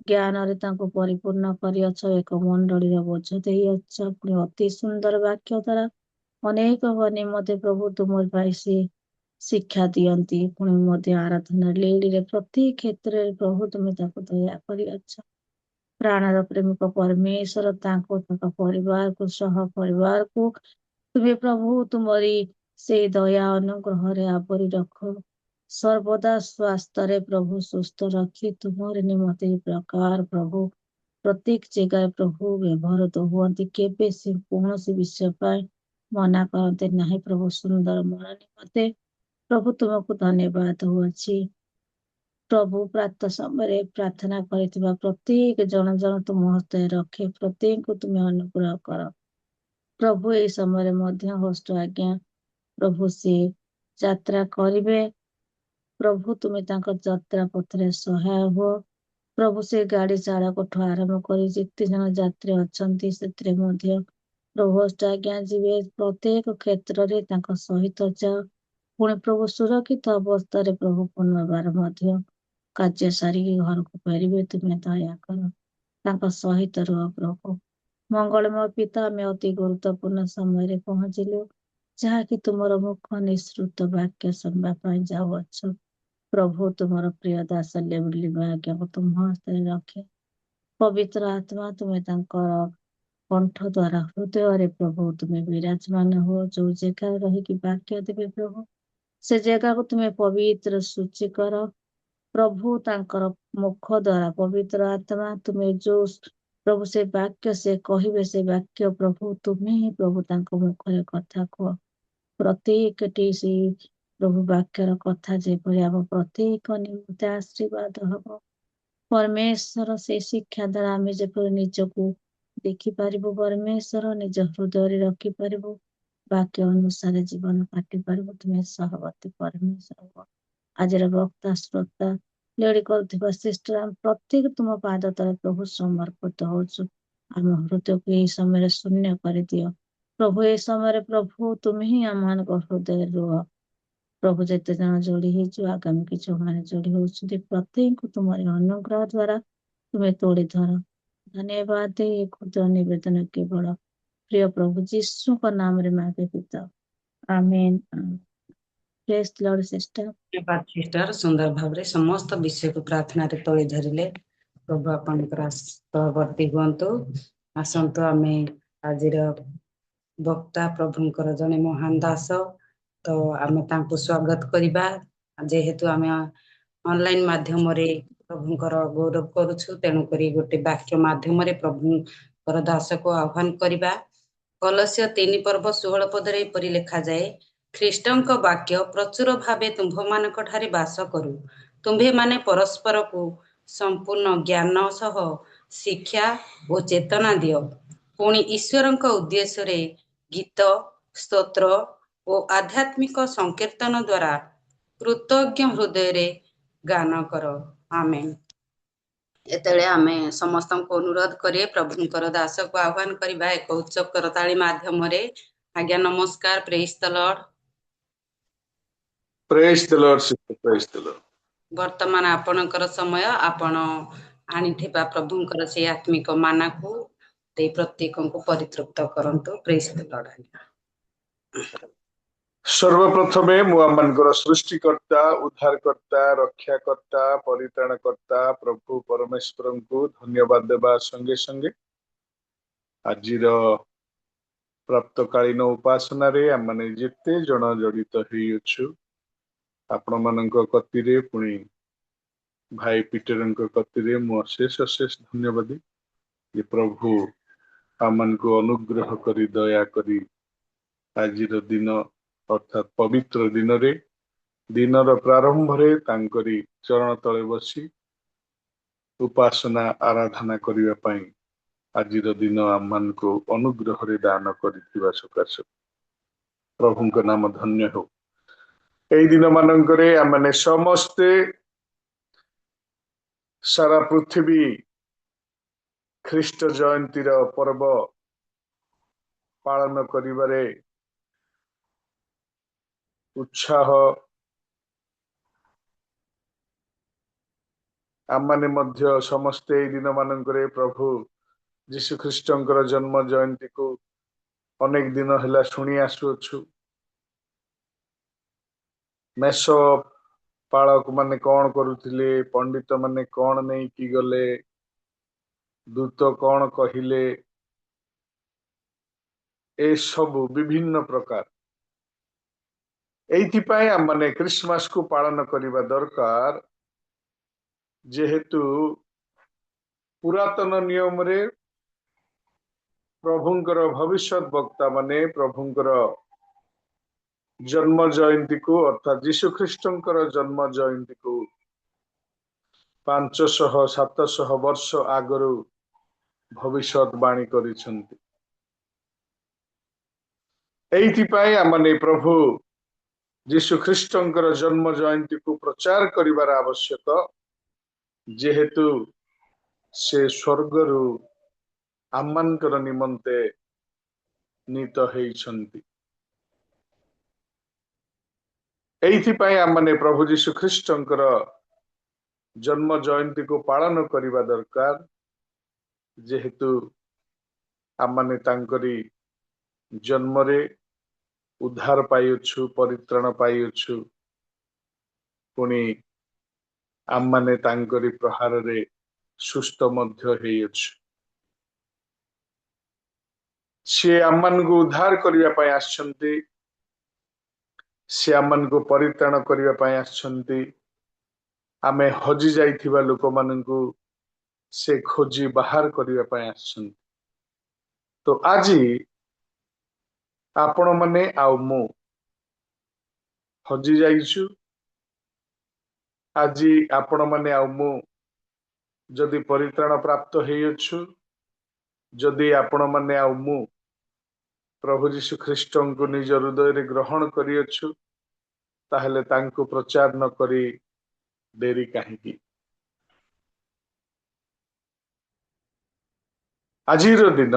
ଜ୍ଞାନରେ ତାଙ୍କୁ ପରିପୂର୍ଣ୍ଣ କରିଅଛ, ଏକ ମଣ୍ଡଳୀର ବୋଝ ଦେଇଅଛ। ପୁଣି ଅତି ସୁନ୍ଦର ବାକ୍ୟ ଦ୍ୱାରା ଅନେକ ନିମନ୍ତେ ପ୍ରଭୁ ତୁମର ପାଇଁ ସେ ଶିକ୍ଷା ଦିଅନ୍ତି। ପୁଣି ମଧ୍ୟ ଆରାଧନା ଲେଡିରେ ପ୍ରତି କ୍ଷେତ୍ରରେ ପ୍ରଭୁ ତୁମେ ତାକୁ ଦୟା କରିଅଛ। ପ୍ରାଣର ପ୍ରେମିକ ପରମେଶ୍ୱର, ତାଙ୍କୁ ତାଙ୍କ ପରିବାରକୁ ସହ ପରିବାରକୁ ତୁମେ ପ୍ରଭୁ ତୁମରି ସେଇ ଦୟା ଅନୁଗ୍ରହରେ ଆବରି ରଖ। ସର୍ବଦା ସ୍ୱାସ୍ଥ୍ୟରେ ପ୍ରଭୁ ସୁସ୍ଥ ରଖି ତୁମର ନିମନ୍ତେ ପ୍ରକାର ପ୍ରଭୁ ପ୍ରତ୍ୟେକ ଜାଗାରେ ପ୍ରଭୁ ବ୍ୟବହୃତ ହୁଅନ୍ତି। କେବେ ସେ କୌଣସି ବିଷୟ ପାଇଁ ମନା କରନ୍ତି ନାହିଁ। ପ୍ରଭୁ ସୁନ୍ଦର ମନ ନିମନ୍ତେ ପ୍ରଭୁ ତୁମକୁ ଧନ୍ୟବାଦ ହେଉଅଛି। ପ୍ରଭୁ ପ୍ରାତଃ ସମୟରେ ପ୍ରାର୍ଥନା କରିଥିବା ପ୍ରତ୍ୟେକ ଜଣ ଜଣ ତୁମ ହସ୍ତରେ ରଖେ, ପ୍ରତ୍ୟେକଙ୍କୁ ତୁମେ ଅନୁଗ୍ରହ କର। ପ୍ରଭୁ ଏହି ସମୟରେ ମଧ୍ୟ ହୋଷ୍ଟ ଆଜ୍ଞା ପ୍ରଭୁ ସେ ଯାତ୍ରା କରିବେ, ପ୍ରଭୁ ତୁମେ ତାଙ୍କ ଯାତ୍ରା ପଥରେ ସହାୟ ହୁଅ। ପ୍ରଭୁ ସେ ଗାଡି ଚାଳକଠୁ ଆରମ୍ଭ କରି ଯେତେ ଜଣ ଯାତ୍ରୀ ଅଛନ୍ତି ସେଥିରେ ମଧ୍ୟ प्रभु अष्ट आज्ञा जीवे प्रत्येक क्षेत्र रे तांका सहित जाओ पुणे प्रभु सुरक्षित अवस्था रे प्रभु पुनर्बार मध्य कार्य सारिकी घर को फेरिबे तुमे दया कर तांका सहित रुह प्रभु मंगलमय पिता आमे अति गुरुत्वपूर्ण समय रे पहुंचिलु जहाँकि तुमर मुख निसृत वाक्य सुनबा पाई जाउअछ प्रभु तुमर प्रिय दास लेबली भाग्य को तुम हस्ते रखे पवित्र आत्मा तुमे तांकर कंठ द्वारा हृदय रे प्रभु तुमे विराजमान हो जो जगह रही वाक्य देवे प्रभु से जगह को तुमे पवित्र सूची कर प्रभु तांकर मुख द्वारा पवित्र आत्मा तुमे जो प्रभु से वाक्य से कहिबे से वाक्य प्रभु तुमे ही प्रभु तांको मुखरे कथा कह प्रत्येक से प्रभु वाक्यर कथा जेपरि आम प्रत्येक निमित्त आशीर्वाद हब परमेश्वर से शिक्षा द्वारा आम जेपरि निजको देखिपारिबु परमेश्वर निज हृदय रखी पारिबु वाक्य अनुसार जीवन काटी पारिबु तुमे सहवर्ती परमेश्वर आज वक्ता श्रोता लेडी कर सिस्टर प्रत्येक तुम पाद तले प्रभु समर्पित होचु आम हृदय को यही समय शून्य कर दियो प्रभु ए समय प्रभु तुम्हें ही आम मान हृदय रुह प्रभु जिते जन जोड़ी हो आगामी कि जो मैंने जोड़ी होती प्रत्येक को तुम्हारे अनुग्रह द्वारा तुम्हें तोड़ी धर धन्यवाद ये क्षुद्र निवेदन केवल प्रिय प्रभु जीशु का नाम रे मांगे पिता आमीन प्रेज लॉर्ड सिस्टर धन्यवाद सिस्टर सुंदर भाव रे समस्त विषय को प्रार्थना रे तोली धरिले प्रभु आपनकर सहवर्ती हुअन्तु आसंतु आमे आजिर वक्ता प्रभुंकर जने महान दास तो आमे तांको स्वागत करिबा जेहेतु आमे ऑनलाइन माध्यम रे प्रभुंकर गौरव करूछु तेणु करी गोटे वाक्य माध्यम रे प्रभुंकर दास को आह्वान करिबा कलस्य 3 पर्व 16 पद रे परि लेखा जाए ख्रीष्टंक वाक्य प्रचुर भावे तुम्भमानक ठारे वास करू तुम्भे माने परस्पर को संपूर्ण ज्ञान सह शिक्षा और चेतना दियो पुणी ईश्वरंक उद्देश्य रे गीत स्तोत्र और आध्यात्मिक संकीर्तन द्वारा कृतज्ञ हृदय रे गान कर आमेन एतले आमे समस्त को अनुरोध करे प्रभुंकर दास को आह्वान करिबा एक उच्च करताली माध्यम रे आज्ञा नमस्कार praise the Lord sister, praise the Lord. वर्तमान आपणकर समय आपण आनिथिबा प्रभुंकर से आत्मिक माना को ते प्रत्येक को परितृप्त करंतु प्रेज द लॉर्ड सर्वप्रथमे मु आमनकर सृष्टिकर्ता उद्धारकर्ता रक्षाकर्ता परित्राणकर्ता प्रभु परमेश्वर को धन्यवाद देवा संगे संगे आजिर प्राप्तकालीन उपासना रे आमने जेते जन जड़ित होइछु आपण मानक कतिरे पुणी भाई पीटरंक कतिरे मु अशेष अशेष धन्यवादी ये प्रभु आमन को अनुग्रह करी दया करी आजिर दिन अर्थात पवित्र दिन रे दिनर प्रारंभ रे तांकरी चरण तले बसी उपासना आराधना करिवा पई आजिर दिन आमन को अनुग्रह रे दान करिथिबा सकाश प्रभु को नाम धन्य हो एई दिन मानकरे आमने समस्ते सारा पृथ्वी ख्रीष्ट जयंतीर पर्व पालन करिबारे उत्साह आमने मध्य समस्ते दिन मानकरे प्रभु जीशु ख्रीष्टंकर जन्म जयंती को अनेक दिन हला सुनी आसुछु मेष पालक माने कौन करुथिले पंडित माने कौन नहीं की गले दूत कौन कहिले ए सब विभिन्न प्रकार एइथिपाई आमने क्रिसमस को पालन करिबा दरकार जेहेतु पुरातन नियम रे प्रभुंकर भविष्यत वक्ता माने प्रभुंकर जन्म जयंती को अर्थात जीशु ख्रीष्टंकर जन्म जयंती को 500-700 वर्ष आगरू भविष्यत बाणी करिसंती एइथिपाई आमने प्रभु जीशु ख्रीष्टंकर जन्म जयंती को प्रचार करिबार आवश्यक जेहेतु से स्वर्गरु आमनकर निमंते नीत ହେଇଛନ୍ତି। ଏଇଥିପାଇଁ ଆମମାନେ ପ୍ରଭୁ ଯୀଶୁ ଖ୍ରୀଷ୍ଟଙ୍କର जन्म जयंती को पालन करने दरकार, जेहेतु आमने तांकरी जन्म रे उद्धार पाइछु, परित्राण पाइछु, पुणी आमने तांकरी प्रहार रे सुस्थ मध्य हेयछु। से आमन को उद्धार करने पाए आछंती, से आमन को परित्राण करने पाए आछंती। आमे हजि जाइथिबा लोक माननकु से खोजी बाहर करने पाए आछंती। तो आजी आपण माने आउ मु हजि जाइछु। आजी आपण माने आउ मु जदि परित्राण प्राप्त हेयछु, जदि आपण माने आउ मु प्रभु यीशु ख्रीष्टन को निज हृदय रे ग्रहण करियछु, ताहले तांको प्रचार न करी देरी काहेकि। आजिर दिन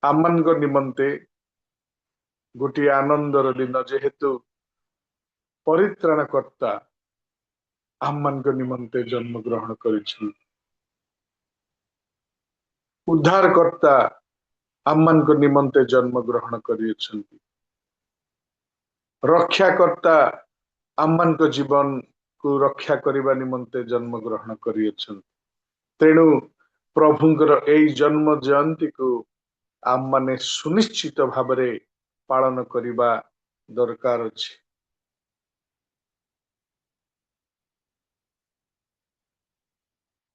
आमन को निमंते गोटी आनंदर दिन, जेहेतु परित्राण कर्ता आमन को निमंते जन्म ग्रहण करिछि। उद्धार कर्ता आमन को निमंते जन्म ग्रहण करियछन्ति। रक्षा कर्ता आमन को जीवन को रक्षा करिबा निमंते जन्म ग्रहण करियछन्ति। तेणु प्रभुंकर एई जन्म जयंती को आम माने सुनिश्चित भावरे पालन करिबा दरकार अछि।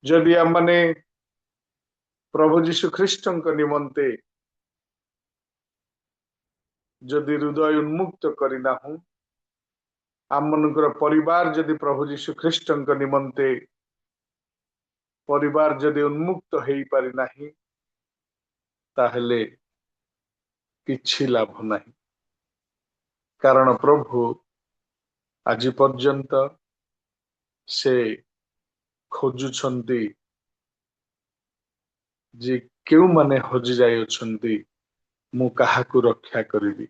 जदि आम माने प्रभु यीशु ख्रीष्टन को निमंते जदि हृदय उन्मुक्त करिना हूं, आम मनकर परिवार जदि प्रभु यीशु ख्रीष्टन को निमंते परिवार जदि उन्मुक्त हेई पारि नाही, ताहले किछि लाभ नाही। कारण प्रभु आज पर्यंत से खोजुछन्ति जे केउ माने हजि जाइछन्ति, मु काहाकु रक्षा करिबी।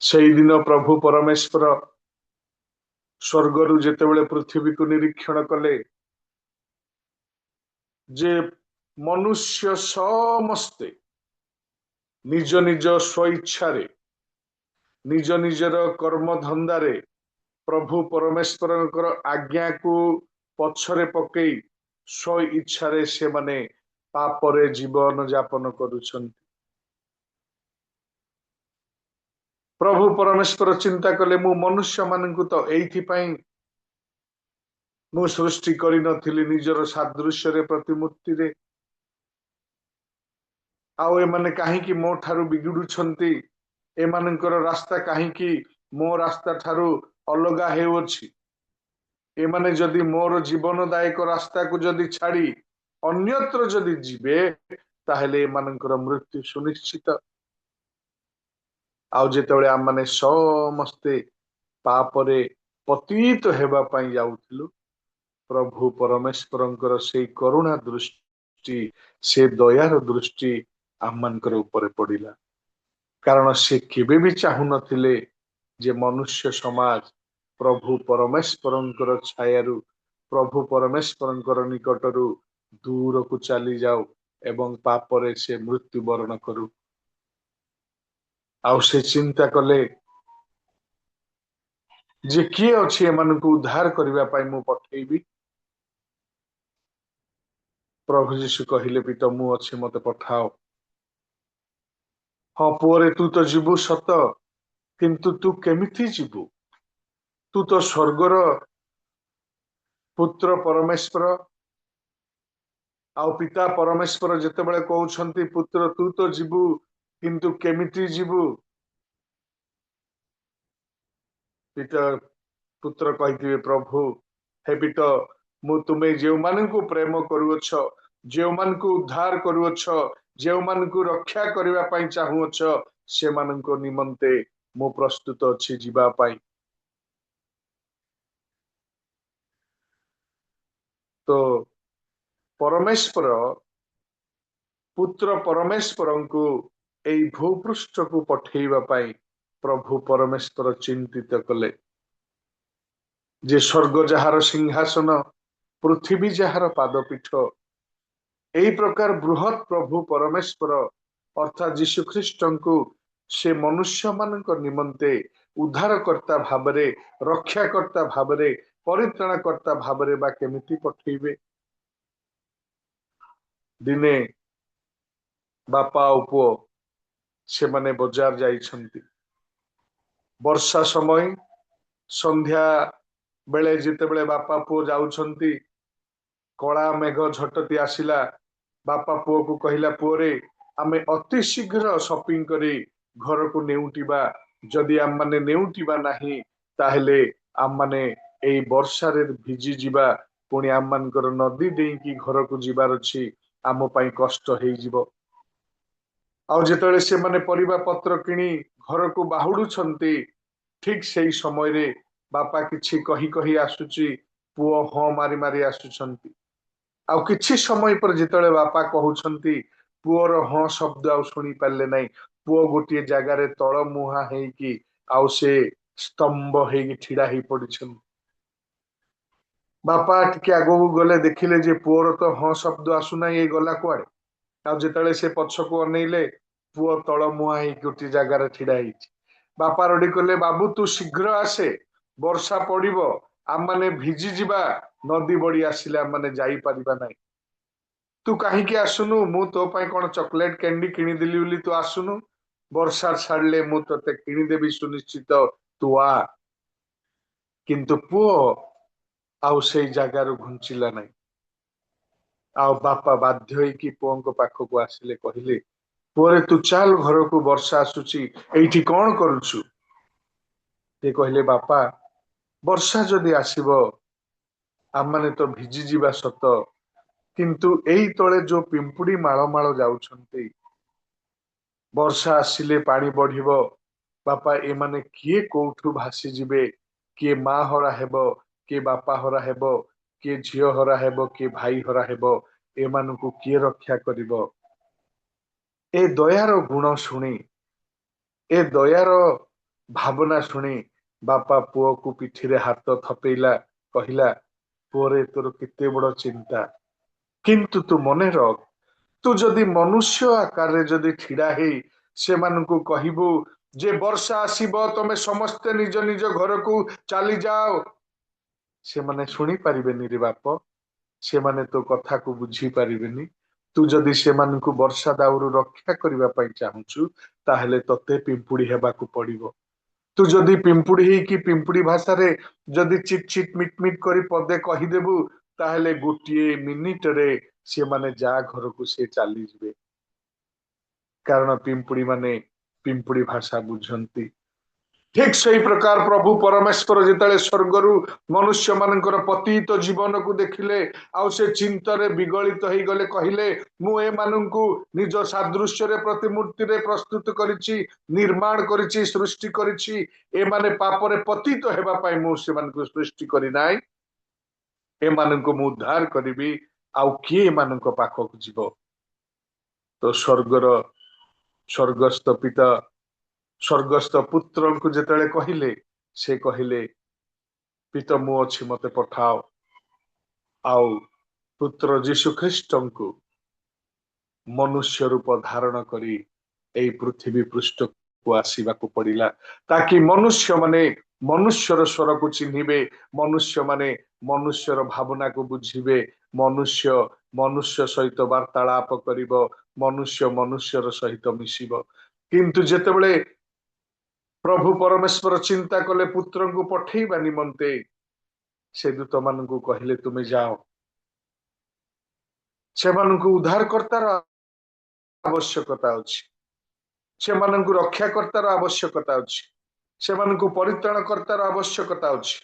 सेई दिन प्रभु परमेश्वर स्वर्गरु जेतेबेले पृथ्वी को निरीक्षण कले, जे मनुष्य समस्ते निज निज स्वेच्छारे निज निजर कर्म धंदारे प्रभु परमेश्वर आज्ञा को पछरे पकई स्व इच्छारे से माने पापरे जीवन यापन करुछन्ति। प्रभु परमेश्वर चिंता कले, मु मनुष्य मानकु तो एइथि पई मु सृष्टि करि नथिली निजर सादृश्य रे प्रतिमूर्ति रे। आउ एमाने काहेकि मो ठारू बिगुडुछन्ति, एमानकर रास्ता काहेकि मो रास्ता ठारू अलगा हेउछि। एमाने जदि मोर जीवनदायक रास्ता को जदि छाड़ी अन्यत्र जदि जीवे, ताहले एमानकर मृत्यु सुनिश्चित। आउ जेतेबेले आम माने समस्ते पापरे पतित हेबा पई जाउथिलु, प्रभु परमेश्वरंकर से करुणा दृष्टि, से दयार दृष्टि आमनकर ऊपर पड़िला। कारण से केबे भी चाहू नथिले जे मनुष्य समाज प्रभु परमेश्वरंकर छायारु, प्रभु परमेश्वरंकर निकटरू दूर को चली जाऊ एवं पापरे से मृत्यु वरण करू। आउ से चिंता कले जे किए अछि एमानकु उद्धार करिबा पई मु पठेइबी। प्रभु यीशु कहिले भी तो मु अछि, मते पठाओ। हाँ पुअरे तू तो जीवु सत, किंतु तू केमिथि जीवु? तू तो स्वर्गर पुत्र परमेश्वर, आउ पिता परमेश्वर जेतेबेले कहउछन्ति पुत्र तू तो जीवु, किंतु केमिथि जीवु? पिता पुत्र कहिथिबे, प्रभु हे पिता, मु तुमे जेउ माननकु प्रेम करूअछ, जेउ माननकु उद्धार करूअछ, जेउ माननकु रक्षा करिबा पई चाहूअछ, से माननको निमंते मु प्रस्तुत अछि जीवा पई। तो परमेश्वर पुत्र परमेश्वर को एई भूपृष्ठ को पठेଇବା ପାଇଁ प्रभु परमेश्वर चिंतित कले जे स्वर्ग जହାର सिंहासन पृथ्वी जହାର पादपीठ एई प्रकार बृहत प्रभु परमेश्वर अर्थात जीशु ख्रीष्ट को से मनुष्य मान निमंते उद्धारकर्ता भावरे रक्षाकर्ता भावरे परित्राणकर्ता भावरे बा केमिति पठेइबे। दिने बापा और पुओ से माने बजार जाइछंती वर्षा समय संध्या बेले जितेबेले बापा पुओ जाउछंती कला मेघ झटती आसिला बापा पुओ को कहिला पुओ रे आमे अति शीघ्र शॉपिंग करी घर को नेउटिबा जदि आम माने नेउटिबा नाही ताहेले आम माने एई वर्षा रे भिजी जिबा पुणी आम मानकर नदी डेईकी घर को जिबार अछि आम पई कष्ट हेई जिवो। आउ जेतले से माने परिबा पत्र किनी घर को बाहुडुछंती ठीक सेई समय रे बापा किछि कही कही आसुची पुओ ह मारी मारी आसुछंती आउ किछि समय पर जेतले बापा कहउछंती पुओर ह शब्द आउ सुनी पाले नाही पुओ गोटे जगह रे तळ मुहा हेकी आउ से स्तंभ हेकी ठिड़ा ही पडिछन। बापा टिके आगो गले देखिले जे पुओर तो ह शब्द आसुना ए गला कुआडे आउ जेतले से पछको अनेइले पुओ तळ मुहा हेकी गोटे जगह रे ठिड़ा हेची। बापा रडी कले बाबू तू शीघ्र आसे वर्षा पड़िबो आम माने भिजी जिबा नदी बड़ी आसिले आम माने जाई परिबा नाही तू काहींकी आसुनु मु तो पई कोन चॉकलेट कैंडी किनी दिली बोली तू आसुनु वर्षा छाड़ले मु तते किनी देबी सुनिश्चित तू आ किंतु पुओ आउ से जगह रु घुंचिला नाही आउ बापा बाध्य होइकी पुओंको पाखको आसिले कहिले पुओरे तू चाल घर को वर्षा आसुची एठी कोन करूछु ते कहले बापा वर्षा जदि आसीबो आम माने तो भिजी जिबा सत किंतु एई तळे जो पिंपुड़ी माळ माळ जाउछंती वर्षा आसिले पानी बढ़िबो बापा ए माने किए कोठु भासी जिबे किए माँ हरा हेबो किए बापा हरा हेबो किए झियो हरा हेबो किए भाई हरा हेबो ए मानकु किए रक्षा करिबो। ए दयार गुण शुणी ए दयार भावना शुणी बापा पुओ को पिठी रे हाथ थपेइला कहिला पुओरे तोर केते बड़ चिंता किंतु तू मने रख तू जदि मनुष्य आकार रे जदि ठिड़ा हेई से मानकु कहिबु जे वर्षा आसीबो तमे समस्ते निज निज घर को चली जाओ से माने सुनी पारिबेनी रे बाप से माने तो कथा को बुझी पारिबेनी तू जदि से मानकु वर्षा दाउरु रक्षा करिबा पई चाहुछु ताहेले तते पिंपुड़ी हेबाकु पड़िबो तू जदि पिंपुड़ी ही कि पिंपुड़ी भाषा रे जदि चिट चिट मिट मिट करी पदे कहि देबु ताहेले गोटिए मिनिट रे से माने जा घर को से चली जिवे कारण पिंपुड़ी माने पिंपुड़ी भाषा बुझंती। ठीक सही प्रकार प्रभु परमेश्वर जिते स्वर्गरु मनुष्य मानकर पतित जीवन को देखिले आउ से चिंतरे विगलित हो गले कहले मु ए माननकु निज सादृश्य रे प्रतिमूर्ति रे प्रस्तुत करिछि निर्माण करिछि सृष्टि करिछि ए माने पाप रे पतित हेबा पई मु से मानकु सृष्टि करि नाय ए माननकु मु उद्धार करिबी आउ किए माननको पाखक जीव तो स्वर्गस्थ पिता स्वर्गस्थ पुत्र को जेतले कहिले से कहिले पिता मु अछि मते पठाओ आउ पुत्र जीशु ख्रीष्ट को मनुष्य रूप धारण करी एई पृथ्वी पृष्ठ को आसीबा को पड़िला ताकि मनुष्य माने मनुष्यर स्वर को चिन्हिबे मनुष्य माने मनुष्यर भावना को बुझिबे मनुष्य मनुष्य सहित वार्तालाप करिबो मनुष्य मनुष्यर सहित मिसिबो किंतु जेतेबेले प्रभु परमेश्वर चिंता कले पुत्र को पठेइबा निमंते से दूत मान को कहले तुम्हें जाओ से उद्धार करतार आवश्यकता अछि से रक्षा करतार आवश्यकता अछि से परित्राण करतार आवश्यकता अछि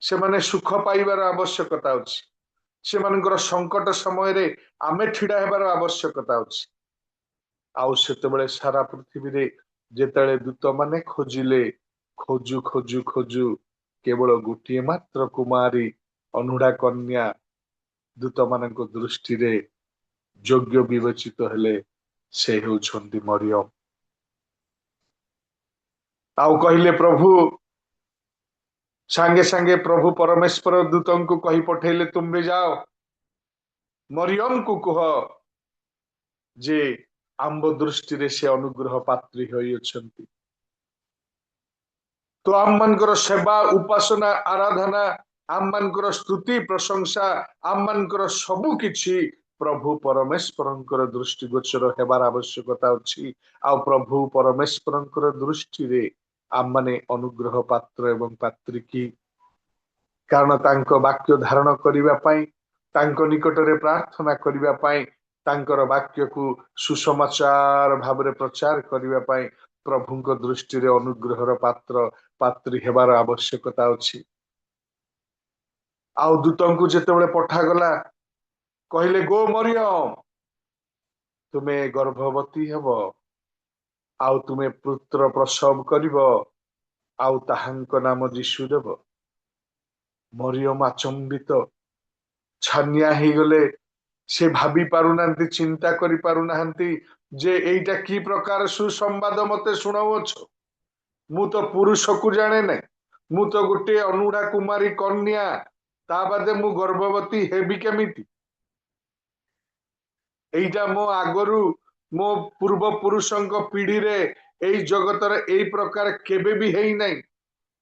से माने सुख पाइबार आवश्यकता अछि से संकट समय रे आमे ठिड़ा हेबार आवश्यकता अछि आउ सेतेबेले सारा पृथ्वी रे जेतले दूत माने खोजिले खोजु खोजु खोजु केवल गोटे मात्र कुमारी अनुड़ा कन्या दूत मान दृष्टि रे ଯୋଗ୍ୟ ବିବେଚିତ ହେଲେ ସେ ହେଉଛନ୍ତି ମରିୟମ। ଆଉ କହିଲେ ପ୍ରଭୁ ସାଙ୍ଗେ ସାଙ୍ଗେ ପ୍ରଭୁ ପରମେଶ୍ୱର ଦୂତଙ୍କୁ କହି ପଠେଇଲେ, ତୁମେ ଯାଅ ମରିୟମକୁ କୁହ ଯେ ଆମ୍ଭ ଦୃଷ୍ଟିରେ ସେ ଅନୁଗ୍ରହ ପାତ୍ରୀ ହୋଇଅଛନ୍ତି। ତ ଆମମାନଙ୍କର ସେବା, ଉପାସନା, ଆରାଧନା, ଆମମାନଙ୍କର ସ୍ତୁତି, ପ୍ରଶଂସା, ଆମମାନଙ୍କର ସବୁ କିଛି ପ୍ରଭୁ ପରମେଶ୍ୱରଙ୍କର ଦୃଷ୍ଟିଗୋଚର ହେବାର ଆବଶ୍ୟକତା ଅଛି। ଆଉ ପ୍ରଭୁ ପରମେଶ୍ୱରଙ୍କର ଦୃଷ୍ଟିରେ ଆମମାନେ ଅନୁଗ୍ରହ ପାତ୍ର ଏବଂ ପାତ୍ରୀ କି? କାରଣ ତାଙ୍କ ବାକ୍ୟ ଧାରଣ କରିବା ପାଇଁ, ତାଙ୍କ ନିକଟରେ ପ୍ରାର୍ଥନା କରିବା ପାଇଁ, ତାଙ୍କର ବାକ୍ୟକୁ ସୁସମାଚାର ଭାବରେ ପ୍ରଚାର କରିବା ପାଇଁ ପ୍ରଭୁଙ୍କ ଦୃଷ୍ଟିରେ ଅନୁଗ୍ରହର ପାତ୍ର ପାତ୍ରୀ ହେବାର ଆବଶ୍ୟକତା ଅଛି। ଆଉ ଦୂତଙ୍କୁ ଯେତେବେଳେ ପଠାଗଲା, କହିଲେ ଗୋ ମରିୟମ, ତୁମେ ଗର୍ଭବତୀ ହେବ, ଆଉ ତୁମେ ପୁତ୍ର ପ୍ରସବ କରିବ, ଆଉ ତାହାଙ୍କ ନାମ ଯୀଶୁ ଦେବ। ମରିୟମ ଆଚମ୍ବିତ, ଛାନିଆ ହେଇଗଲେ। ସେ ଭାବି ପାରୁନାହାନ୍ତି, ଚିନ୍ତା କରି ପାରୁନାହାନ୍ତି ଯେ ଏଇଟା କି ପ୍ରକାର ସୁସମ୍ବାଦ ମତେ ଶୁଣାଉଅଛ। ମୁଁ ତ ପୁରୁଷକୁ ଜାଣେ ନାହିଁ, ମୁଁ ତ ଗୋଟିଏ ଅନୁଢା କୁମାରୀ କନ୍ୟା, ତା ବାଦେ ମୁଁ ଗର୍ଭବତୀ ହେବି କେମିତି? ଏଇଟା ମୋ ଆଗରୁ ମୋ ପୂର୍ବ ପୁରୁଷଙ୍କ ପିଢିରେ ଏଇ ଜଗତରେ ଏଇ ପ୍ରକାର କେବେ ବି ହେଇନାହିଁ।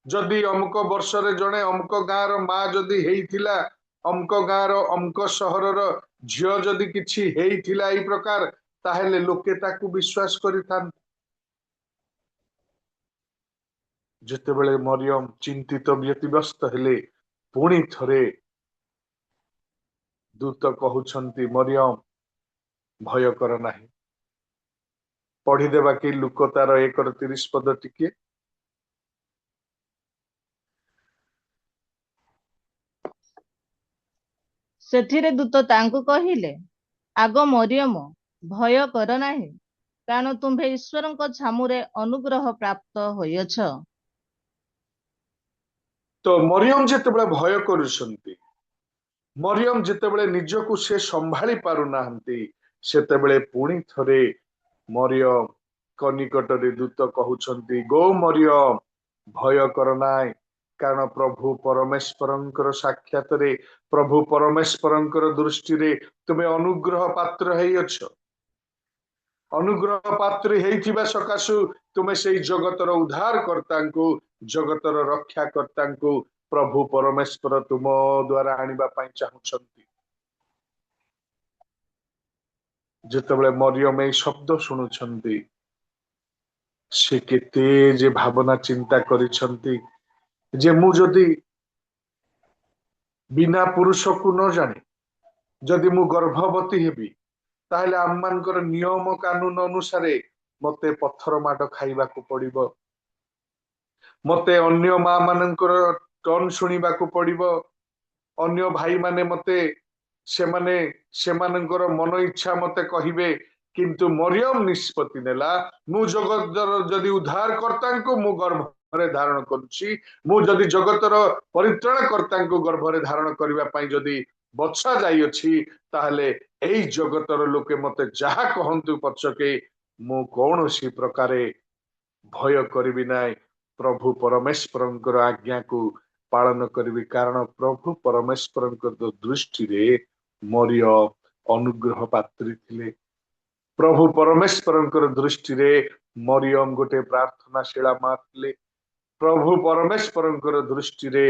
ଯଦି ଅମୁକ ବର୍ଷରେ ଜଣେ ଅମୁକ ଗାଁର ମା ଯଦି ହେଇଥିଲା, ଅମୁକ ଗାଁର ଅମୁକ ସହରର ଝିଅ ଯଦି କିଛି ହେଇଥିଲା ଏଇ ପ୍ରକାର, ତାହେଲେ ଲୋକେ ତାକୁ ବିଶ୍ୱାସ କରିଥାନ୍ତି। ଯେତେବେଳେ ମରିୟମ ଚିନ୍ତିତ ବ୍ୟତିବ୍ୟସ୍ତ ହେଲେ, ପୁଣି ଥରେ ଦୂତ କହୁଛନ୍ତି, ମରିୟମ ଭୟ କର ନାହିଁ। ପଢିଦେବା କି ଲୁକ ତାର 1:30 ପଦ ଟିକେ। ସେଥିରେ ଦୂତ ତାଙ୍କୁ କହିଲେ, ଆଗ ମରିୟମ, ଭୟ କର ନାହିଁ, କାରଣ ତୁମ୍ଭେ ଈଶ୍ୱରଙ୍କ ଛାମୁରେ ଅନୁଗ୍ରହ ପ୍ରାପ୍ତ ହୋଇଅଛ। ତ ମରିୟମ ଯେତେବେଳେ ଭୟ କରୁଛନ୍ତି, ମରିୟମ ଯେତେବେଳେ ନିଜକୁ ସେ ସମ୍ଭାଳି ପାରୁନାହାନ୍ତି, ସେତେବେଳେ ପୁଣି ଥରେ ମରିୟମ ନିକଟରେ ଦୂତ କହୁଛନ୍ତି, ଗୋ ମରିୟମ, ଭୟ କର ନାହିଁ, କାରଣ ପ୍ରଭୁ ପରମେଶ୍ୱରଙ୍କର ସାକ୍ଷାତରେ, ପ୍ରଭୁ ପରମେଶ୍ୱରଙ୍କର ଦୃଷ୍ଟିରେ ତୁମେ ଅନୁଗ୍ରହ ପାତ୍ର ହେଇଅଛ। ଅନୁଗ୍ରହ ପାତ୍ରୀ ହେଇଥିବା ସକାଶୁ ତୁମେ ସେଇ ଜଗତର ଉଦ୍ଧାର କର୍ତ୍ତାଙ୍କୁ, ଜଗତର ରକ୍ଷା କର୍ତ୍ତାଙ୍କୁ ପ୍ରଭୁ ପରମେଶ୍ୱର ତୁମ ଦ୍ଵାରା ଆଣିବା ପାଇଁ ଚାହୁଁଛନ୍ତି। ଯେତେବେଳେ ମରିୟମ ଏଇ ଶବ୍ଦ ଶୁଣୁଛନ୍ତି, ସେ କେତେ ଯେ ଭାବନା ଚିନ୍ତା କରିଛନ୍ତି ଯେ ମୁଁ ଯଦି ବିନା ପୁରୁଷକୁ ନ ଜାଣେ ଯଦି ମୁଁ ଗର୍ଭବତୀ ହେବି, ତାହେଲେ ଆମମାନଙ୍କର ନିୟମ କାନୁନ ଅନୁସାରେ ମତେ ପଥର ମାଡ ଖାଇବାକୁ ପଡିବ, ମତେ ଅନ୍ୟ ମା ମାନଙ୍କର ଟର୍ନ ଶୁଣିବାକୁ ପଡିବ, ଅନ୍ୟ ଭାଇ ମାନେ ମତେ ସେମାନଙ୍କର ମନ ଇଚ୍ଛା ମତେ କହିବେ। କିନ୍ତୁ ମରିୟମ ନିଷ୍ପତ୍ତି ନେଲା, ମୁଁ ଜଗତର ଯଦି ଉଦ୍ଧାର କର୍ତ୍ତାଙ୍କୁ ମୁଁ ଗର୍ଭରେ ଧାରଣ କରୁଛି, ମୁଁ ଯଦି ଜଗତର ପରିତ୍ରାଣ କର୍ତ୍ତାଙ୍କୁ ଗର୍ଭରେ ଧାରଣ କରିବା ପାଇଁ ଯଦି ବଛା ଯାଇଅଛି, ତାହେଲେ ଏଇ ଜଗତର ଲୋକେ ମତେ ଯାହା କହନ୍ତୁ ପଛକେ ମୁଁ କୌଣସି ପ୍ରକାରେ ଭୟ କରିବି ନାହିଁ। ପ୍ରଭୁ ପରମେଶ୍ୱରଙ୍କର ଆଜ୍ଞାକୁ ପାଳନ କରିବି, କାରଣ ପ୍ରଭୁ ପରମେଶ୍ୱରଙ୍କ ଦୃଷ୍ଟିରେ ମରିୟମ ଅନୁଗ୍ରହ ପାତ୍ରୀ ଥିଲେ। ପ୍ରଭୁ ପରମେଶ୍ୱରଙ୍କର ଦୃଷ୍ଟିରେ ମରିୟମ ଗୋଟେ ପ୍ରାର୍ଥନାଶୀଳା ମା ଥିଲେ। ପ୍ରଭୁ ପରମେଶ୍ୱରଙ୍କର ଦୃଷ୍ଟିରେ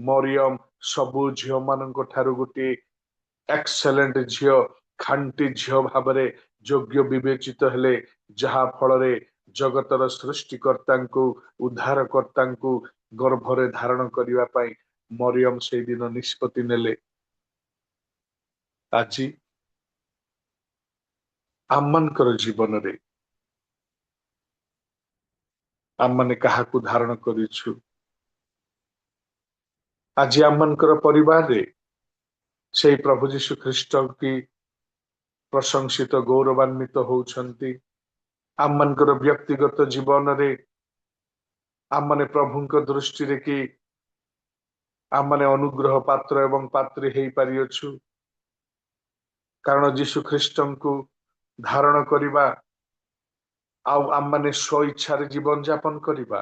ମରିୟମ ସବୁ ଝିଅ ମାନଙ୍କ ଠାରୁ ଗୋଟିଏ ଏକ୍ସେଲେଣ୍ଟ ଝିଅ, ଖାଣ୍ଟି ଝିଅ ଭାବରେ ଯୋଗ୍ୟ ବିବେଚିତ ହେଲେ, ଯାହା ଫଳରେ ଜଗତର ସୃଷ୍ଟିକର୍ତ୍ତାଙ୍କୁ, ଉଦ୍ଧାର କର୍ତ୍ତାଙ୍କୁ ଗର୍ଭରେ ଧାରଣ କରିବା ପାଇଁ ମରିୟମ ସେଇଦିନ ନିଷ୍ପତ୍ତି ନେଲେ। ଆଜି ଆମମାନଙ୍କର ଜୀବନରେ ଆମମାନେ କାହାକୁ ଧାରଣ କରିଛୁ? ଆଜି ଆମମାନଙ୍କର ପରିବାରରେ ସେଇ ପ୍ରଭୁ ଯୀଶୁ ଖ୍ରୀଷ୍ଟ କି ପ୍ରଶଂସିତ ଗୌରବାନ୍ବିତ ହଉଛନ୍ତି। ଆମମାନଙ୍କର ବ୍ୟକ୍ତିଗତ ଜୀବନରେ ଆମମାନେ ପ୍ରଭୁଙ୍କ ଦୃଷ୍ଟିରେ କି ଆମମାନେ ଅନୁଗ୍ରହ ପାତ୍ର ଏବଂ ପାତ୍ରୀ ହେଇପାରିଅଛୁ। କାରଣ ଯୀଶୁ ଖ୍ରୀଷ୍ଟଙ୍କୁ ଧାରଣ କରିବା ଆଉ ଆମମାନେ ସ୍ୱ ଇଚ୍ଛାରେ ଜୀବନ ଯାପନ କରିବା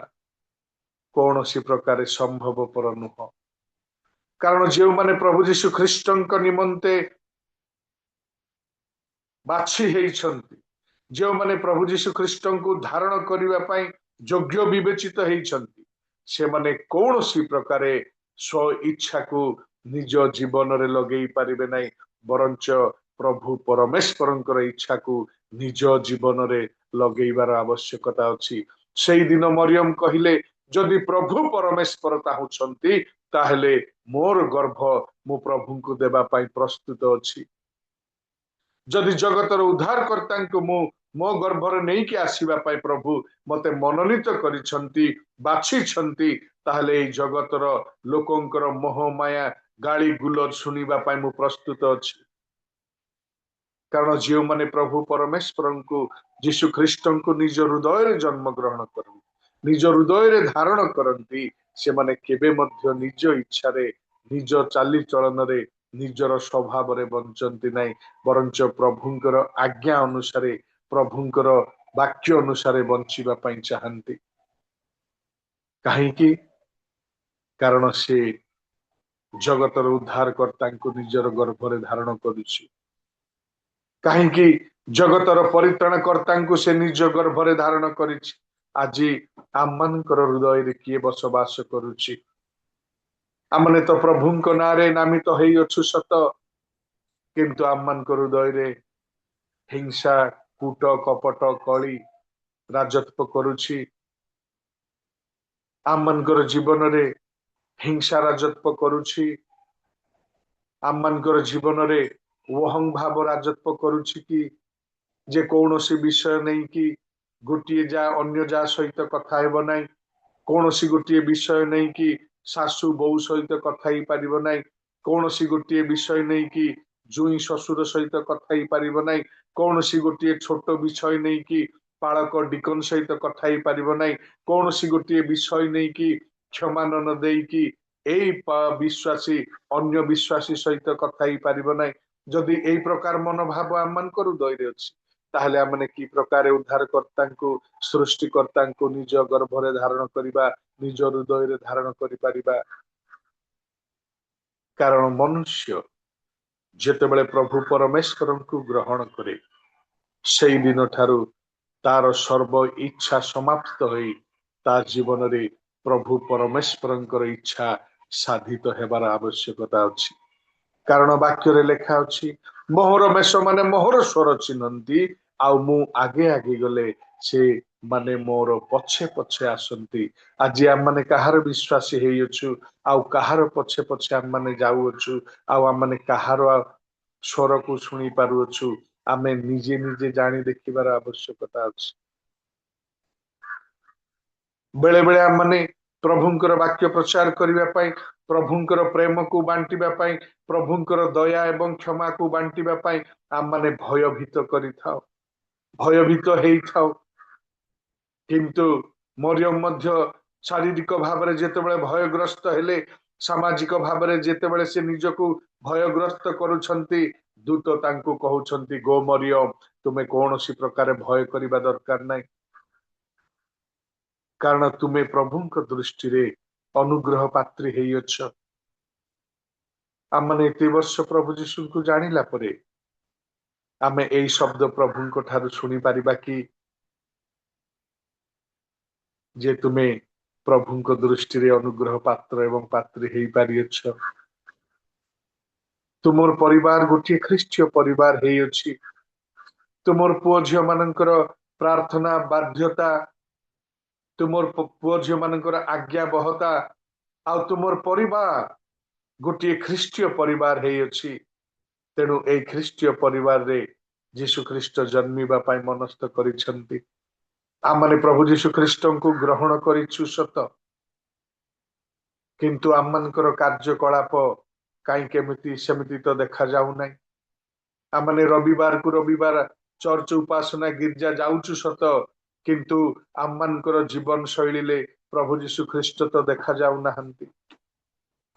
କୌଣସି ପ୍ରକାର ସମ୍ଭବପର ନୁହଁ। କାରଣ ଯେଉଁମାନେ ପ୍ରଭୁ ଯୀଶୁ ଖ୍ରୀଷ୍ଟଙ୍କ ନିମନ୍ତେ ବାଛି ହେଇଛନ୍ତି, ଯେଉଁମାନେ ପ୍ରଭୁ ଯୀଶୁ ଖ୍ରୀଷ୍ଟଙ୍କୁ ଧାରଣ କରିବା ପାଇଁ ଯୋଗ୍ୟ ବିବେଚିତ ହେଇଛନ୍ତି, ସେମାନେ କୌଣସି ପ୍ରକାରେ ସ୍ୱ ଇଚ୍ଛାକୁ ନିଜ ଜୀବନରେ ଲଗେଇ ପାରିବେ ନାହିଁ, ବରଞ୍ଚ ପ୍ରଭୁ ପରମେଶ୍ୱରଙ୍କର ଇଚ୍ଛାକୁ ନିଜ ଜୀବନରେ ଲଗେଇବାର ଆବଶ୍ୟକତା ଅଛି। ସେଇଦିନ ମରିୟମ କହିଲେ, ଯଦି ପ୍ରଭୁ ପରମେଶ୍ୱର ଚାହୁଁଛନ୍ତି ତାହେଲେ ମୋର ଗର୍ଭ ମୁଁ ପ୍ରଭୁଙ୍କୁ ଦେବା ପାଇଁ ପ୍ରସ୍ତୁତ ଅଛି। ଯଦି ଜଗତର ଉଦ୍ଧାରକର୍ତ୍ତାଙ୍କୁ ମୁଁ ମୋ ଗର୍ଭରେ ନେଇକି ଆସିବା ପାଇଁ ପ୍ରଭୁ ମତେ ମନୋନୀତ କରିଛନ୍ତି, ବାଛିଛନ୍ତି, ତାହେଲେ ଏଇ ଜଗତର ଲୋକଙ୍କର ମୋହ ମାୟା ଗାଳି ଗୁଲଜ ଶୁଣିବା ପାଇଁ ମୁଁ ପ୍ରସ୍ତୁତ ଅଛି। କାରଣ ଯେଉଁମାନେ ପ୍ରଭୁ ପରମେଶ୍ୱରଙ୍କୁ ଯୀଶୁ ଖ୍ରୀଷ୍ଟଙ୍କୁ ନିଜ ହୃଦୟରେ ଜନ୍ମ ଗ୍ରହଣ କରନ୍ତି, ନିଜ ହୃଦୟରେ ଧାରଣ କରନ୍ତି, ସେମାନେ କେବେ ମଧ୍ୟ ନିଜ ଇଚ୍ଛାରେ, ନିଜ ଚାଲିଚଳନରେ, ନିଜର ସ୍ୱଭାବରେ ବଞ୍ଚନ୍ତି ନାହିଁ, ବରଞ୍ଚ ପ୍ରଭୁଙ୍କର ଆଜ୍ଞା ଅନୁସାରେ, ପ୍ରଭୁଙ୍କର ବାକ୍ୟ ଅନୁସାରେ ବଞ୍ଚିବା ପାଇଁ ଚାହାନ୍ତି। କାହିଁକି? କାରଣ ସେ ଜଗତର ଉଦ୍ଧାରକର୍ତ୍ତାଙ୍କୁ ନିଜର ଗର୍ଭରେ ଧାରଣ କରୁଛି। କାହିଁକି? ଜଗତର ପରିତ୍ରାଣକର୍ତ୍ତାଙ୍କୁ ସେ ନିଜ ଗର୍ଭରେ ଧାରଣ କରିଛି। ଆଜି ଆମମାନଙ୍କର ହୃଦୟରେ କିଏ ବସବାସ କରୁଛି? ଆମମାନେ ତ ପ୍ରଭୁଙ୍କ ନାଁରେ ନାମିତ ହେଇଅଛୁ ସତ, କିନ୍ତୁ ଆମମାନଙ୍କ ହୃଦୟରେ ହିଂସା, କୂଟ, କପଟ, କଳି ରାଜତ୍ୱ କରୁଛି। ଆମମାନଙ୍କର ଜୀବନରେ ହିଂସା ରାଜତ୍ୱ କରୁଛି। ଆମମାନଙ୍କର ଜୀବନରେ ଅହଂ ଭାବ ରାଜତ୍ୱ କରୁଛି କି ଯେ କୌଣସି ବିଷୟ ନେଇକି ଗୋଟିଏ ଅନ୍ୟ ଯାହା ସହିତ କଥା ହେବ ନାହିଁ, କୌଣସି ଗୋଟିଏ ବିଷୟ ନେଇକି ଶାଶୁ ବୋହୂ ସହିତ କଥା ହେଇପାରିବ ନାହିଁ, କୌଣସି ଗୋଟିଏ ବିଷୟ ନେଇକି ଜୁଇଁ ଶ୍ୱଶୁର ସହିତ କଥା ହେଇପାରିବ ନାହିଁ, କୌଣସି ଗୋଟିଏ ଛୋଟ ବିଷୟ ନେଇକି ପାଳକ ଡିକନ ସହିତ କଥା ହେଇପାରିବ ନାହିଁ, କୌଣସି ଗୋଟିଏ ବିଷୟ ନେଇକି କ୍ଷମା ନ ଦେଇକି ଏଇ ବିଶ୍ୱାସୀ ଅନ୍ୟ ବିଶ୍ୱାସୀ ସହିତ କଥା ହେଇପାରିବ ନାହିଁ। ଯଦି ଏଇ ପ୍ରକାର ମନୋଭାବ ଆମମାନଙ୍କର ହୃଦୟରେ ଅଛି, ତାହେଲେ ଆମେ କି ପ୍ରକାର ଉଦ୍ଧାରକର୍ତ୍ତାଙ୍କୁ, ସୃଷ୍ଟିକର୍ତ୍ତାଙ୍କୁ ନିଜ ଗର୍ଭରେ ଧାରଣ କରିବା, ନିଜ ହୃଦୟରେ ଧାରଣ କରିପାରିବା? କାରଣ ମନୁଷ୍ୟ ଯେତେବେଳେ ପ୍ରଭୁ ପରମେଶ୍ୱରଙ୍କୁ ଗ୍ରହଣ କରେ, ସେଇ ଦିନ ଠାରୁ ତାର ସର୍ବ ଇଚ୍ଛା ସମାପ୍ତ ହୋଇ ତା ଜୀବନରେ ପ୍ରଭୁ ପରମେଶ୍ୱରଙ୍କର ଇଚ୍ଛା ସାଧିତ ହେବାର ଆବଶ୍ୟକତା ଅଛି। କାରଣ ବାକ୍ୟରେ ଲେଖା ଅଛି, ମୋହର ମେଷ ମାନେ ମୋହର ସ୍ୱର ଚିହ୍ନନ୍ତି, ଆଉ ମୁଁ ଆଗେ ଆଗେ ଗଲେ ସେ ମାନେ ମୋର ପଛେ ପଛେ ଆସନ୍ତି। ଆଜି ଆମମାନେ କାହାର ବିଶ୍ୱାସୀ ହେଇଅଛୁ, ଆଉ କାହାର ପଛେ ପଛେ ଆମମାନେ ଯାଉଅଛୁ, ଆଉ ଆମମାନେ କାହାର ସ୍ୱରକୁ ଶୁଣି ପାରୁଅଛୁ, ଆମେ ନିଜେ ନିଜେ ଜାଣି ଦେଖିବାର ଆବଶ୍ୟକତା ଅଛି। ବେଳେ ବେଳେ ଆମମାନେ ପ୍ରଭୁଙ୍କର ବାକ୍ୟ ପ୍ରଚାର କରିବା ପାଇଁ, ପ୍ରଭୁଙ୍କର ପ୍ରେମକୁ ବାଣ୍ଟିବା ପାଇଁ, ପ୍ରଭୁଙ୍କର ଦୟା ଏବଂ କ୍ଷମାକୁ ବାଣ୍ଟିବା ପାଇଁ ଆମମାନେ ଭୟଭୀତ କରିଥାଉ, ଭୟଭୀତ ହେଇଥାଉ। କିନ୍ତୁ ମରିୟମ ମଧ୍ୟ ଶାରୀରିକ ଭାବରେ ଯେତେବେଳେ ଭୟଗ୍ରସ୍ତ ହେଲେ, ସାମାଜିକ ଭାବରେ ଯେତେବେଳେ ସେ ନିଜକୁ ଭୟଗ୍ରସ୍ତ କରୁଛନ୍ତି, ଦୂତ ତାଙ୍କୁ କହୁଛନ୍ତି, ଗୋ ମରିୟମ, ତୁମେ କୌଣସି ପ୍ରକାର ଭୟ କରିବା ଦରକାର ନାହିଁ, କାରଣ ତୁମେ ପ୍ରଭୁଙ୍କ ଦୃଷ୍ଟିରେ ଅନୁଗ୍ରହ ପାତ୍ରୀ ହେଇଅଛ। ଆମମାନେ ଏତେ ବର୍ଷ ପ୍ରଭୁ ଯୀଶୁଙ୍କୁ ଜାଣିଲା ପରେ ଆମେ ଏଇ ଶବ୍ଦ ପ୍ରଭୁଙ୍କ ଠାରୁ ଶୁଣିପାରିବା କି ଯେ ତୁମେ ପ୍ରଭୁଙ୍କ ଦୃଷ୍ଟିରେ ଅନୁଗ୍ରହ ପାତ୍ର ଏବଂ ପାତ୍ରୀ ହେଇପାରିଅଛ? ତୁମର ପରିବାର ଗୋଟିଏ ଖ୍ରୀଷ୍ଟୀୟ ପରିବାର ହେଇଅଛି। ତୁମର ପୁଅ ଝିଅ ମାନଙ୍କର ପ୍ରାର୍ଥନା ବାଧ୍ୟତା, ତୁମର ପୁଅ ଝିଅ ମାନଙ୍କର ଆଜ୍ଞାବହତା, ଆଉ ତୁମର ପରିବାର ଗୋଟିଏ ଖ୍ରୀଷ୍ଟୀୟ ପରିବାର ହେଇଅଛି। ତେଣୁ ଏଇ ଖ୍ରୀଷ୍ଟୀୟ ପରିବାରରେ ଯୀଶୁ ଖ୍ରୀଷ୍ଟ ଜନ୍ମିବା ପାଇଁ ମନସ୍ଥ କରିଛନ୍ତି। ଆମମାନେ ପ୍ରଭୁ ଯୀଶୁ ଖ୍ରୀଷ୍ଟଙ୍କୁ ଗ୍ରହଣ କରିଛୁ ସତ, କିନ୍ତୁ ଆମମାନଙ୍କର କାର୍ଯ୍ୟକଳାପ କାହିଁ କେମିତି ସେମିତି ତ ଦେଖାଯାଉ ନାହିଁ। ଆମମାନେ ରବିବାରକୁ ରବିବାର ଚର୍ଚ୍ଚ ଉପାସନା ଗିର୍ଜା ଯାଉଛୁ ସତ, କିନ୍ତୁ ଆମମାନଙ୍କର ଜୀବନ ଶୈଳୀରେ ପ୍ରଭୁ ଯୀଶୁ ଖ୍ରୀଷ୍ଟ ତ ଦେଖାଯାଉ ନାହାନ୍ତି।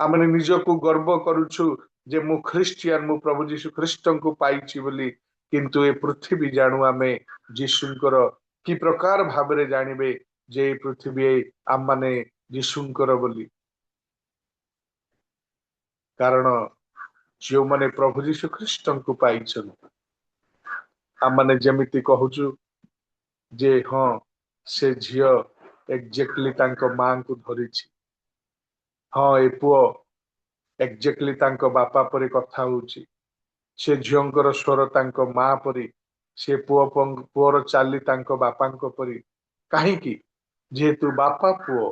ଆମେ ନିଜକୁ ଗର୍ବ କରୁଛୁ जे मु ख्रिस्टियन मु प्रभु जीशु ख्रिस्ट को पाइछि बोली किंतु ए पृथ्वी जानू आमे जीशुंकर कि प्रकार भाबरे जानिबे जे ए पृथ्वी आम माने जीशुंकर बोली कारण जो माने प्रभु जीशु ख्रिस्ट को पाइछन आम माने जेमिति कहूछु जे हाँ से झियो एक्जेक्टली तांको मां को धरिछि हाँ ए पुओ एक्जेक्टली तांको बापा परी कथा होउछि से झियोंकर स्वर तांको मां परी से पुओर चाली तांको बापांको परी काहींकि जेहेतु बापा पुओ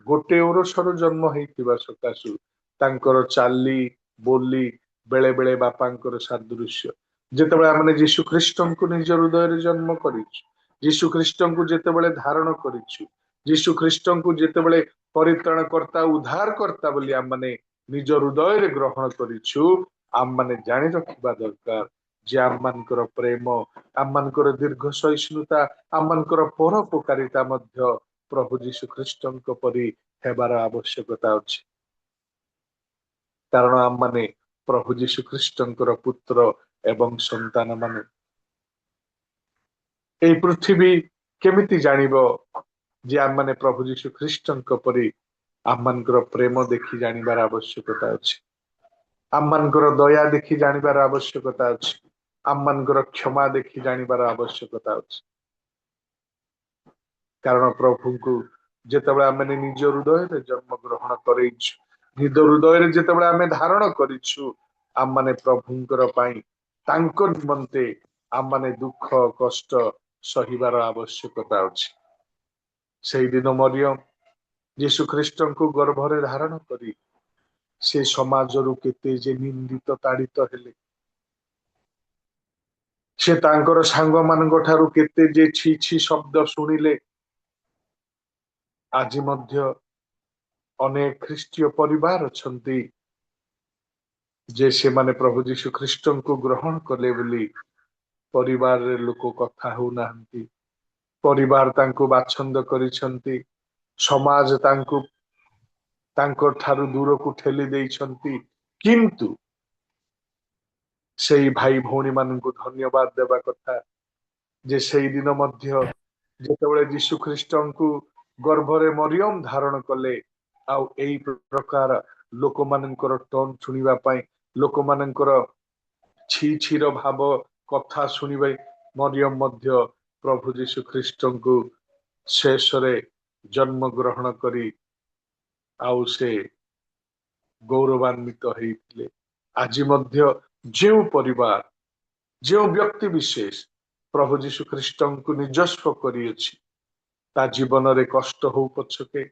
गोटे ओरसर जन्म हेइतिबा सकाशु तांकर चाली बोली बेले बेले बापांकर सादृश्य जेतेबेले आमने यीशु ख्रिस्टन को निज हृदय रे जन्म करिछु यीशु ख्रिस्टन को जेतेबेले धारण करिछु यीशु ख्रिस्टन को जेतेबेले परित्राण करता उद्धार करता बोली आम माने निज हृदय रे ग्रहण करिछु आम माने जानि रखिबा दरकार जे आम मानकर प्रेम आम मानकर दीर्घ सहिष्णुता आम मानकर परोपकारिता मध्य प्रभु यीशु ख्रिस्टन को परी हेबार आवश्यकता अछि कारण आम माने प्रभु यीशु ख्रिस्टनकर पुत्र एवं संतान माने ए पृथ्वी केमिति जानिबो जे आम माने प्रभु यीशु ख्रिस्टन को परी आम मानकर प्रेम देखि जानिबार आवश्यकता अछि आम मानकर दया देखि जानिबार आवश्यकता अछि आम मानकर क्षमा देखि जानिबार आवश्यकता अछि कारण प्रभु को जेतेबेले आमे निज हृदय रे जन्म ग्रहण करिछु निज हृदय रे जेतेबेले आमे धारण करिछु आम माने प्रभुंकर पाई तांको निमंते आम माने दुख कष्ट सहिबार आवश्यकता अछि सेई दिन मरियम यीशु ख्रिस्टन को गर्भरे धारण करी से समाज रु केते जे निंदित ताड़ित हेले से तांकर सांग मानक ठारू केते जे छी छी शब्द सुनिले आज मध्य अनेक ख्रिस्टीय परिवार अछंती जे से माने प्रभु यीशु ख्रिस्टन को ग्रहण कले बोली परिवार रे लोक कथा हो नाहंती परिवार तांको बाछंद करिसंती समाज तांको तांको ठारू दूर को ठेली देइछंती किंतु सेई भाई भौणी माननको धन्यवाद देवा कथा जे सेई दिन मध्य जेतेबेले यीशु ख्रिस्टन को गर्भरे मरियम धारण कले आउ एई प्रकार लोक मानकर टोन सुनिबा पाई लोक मानकर छी छीर भाव कथा सुनिबे मरियम मध्य प्रभु यीशु ख्रिस्टन को शेषरे जन्म ग्रहण करी आउ से गौरवान्वित हेइथिले आज मध्य जो परिवार जो व्यक्ति विशेष प्रभु यीशु ख्रिस्टन को निजस्व करिएछि ता जीवन रे कष्ट हो पछके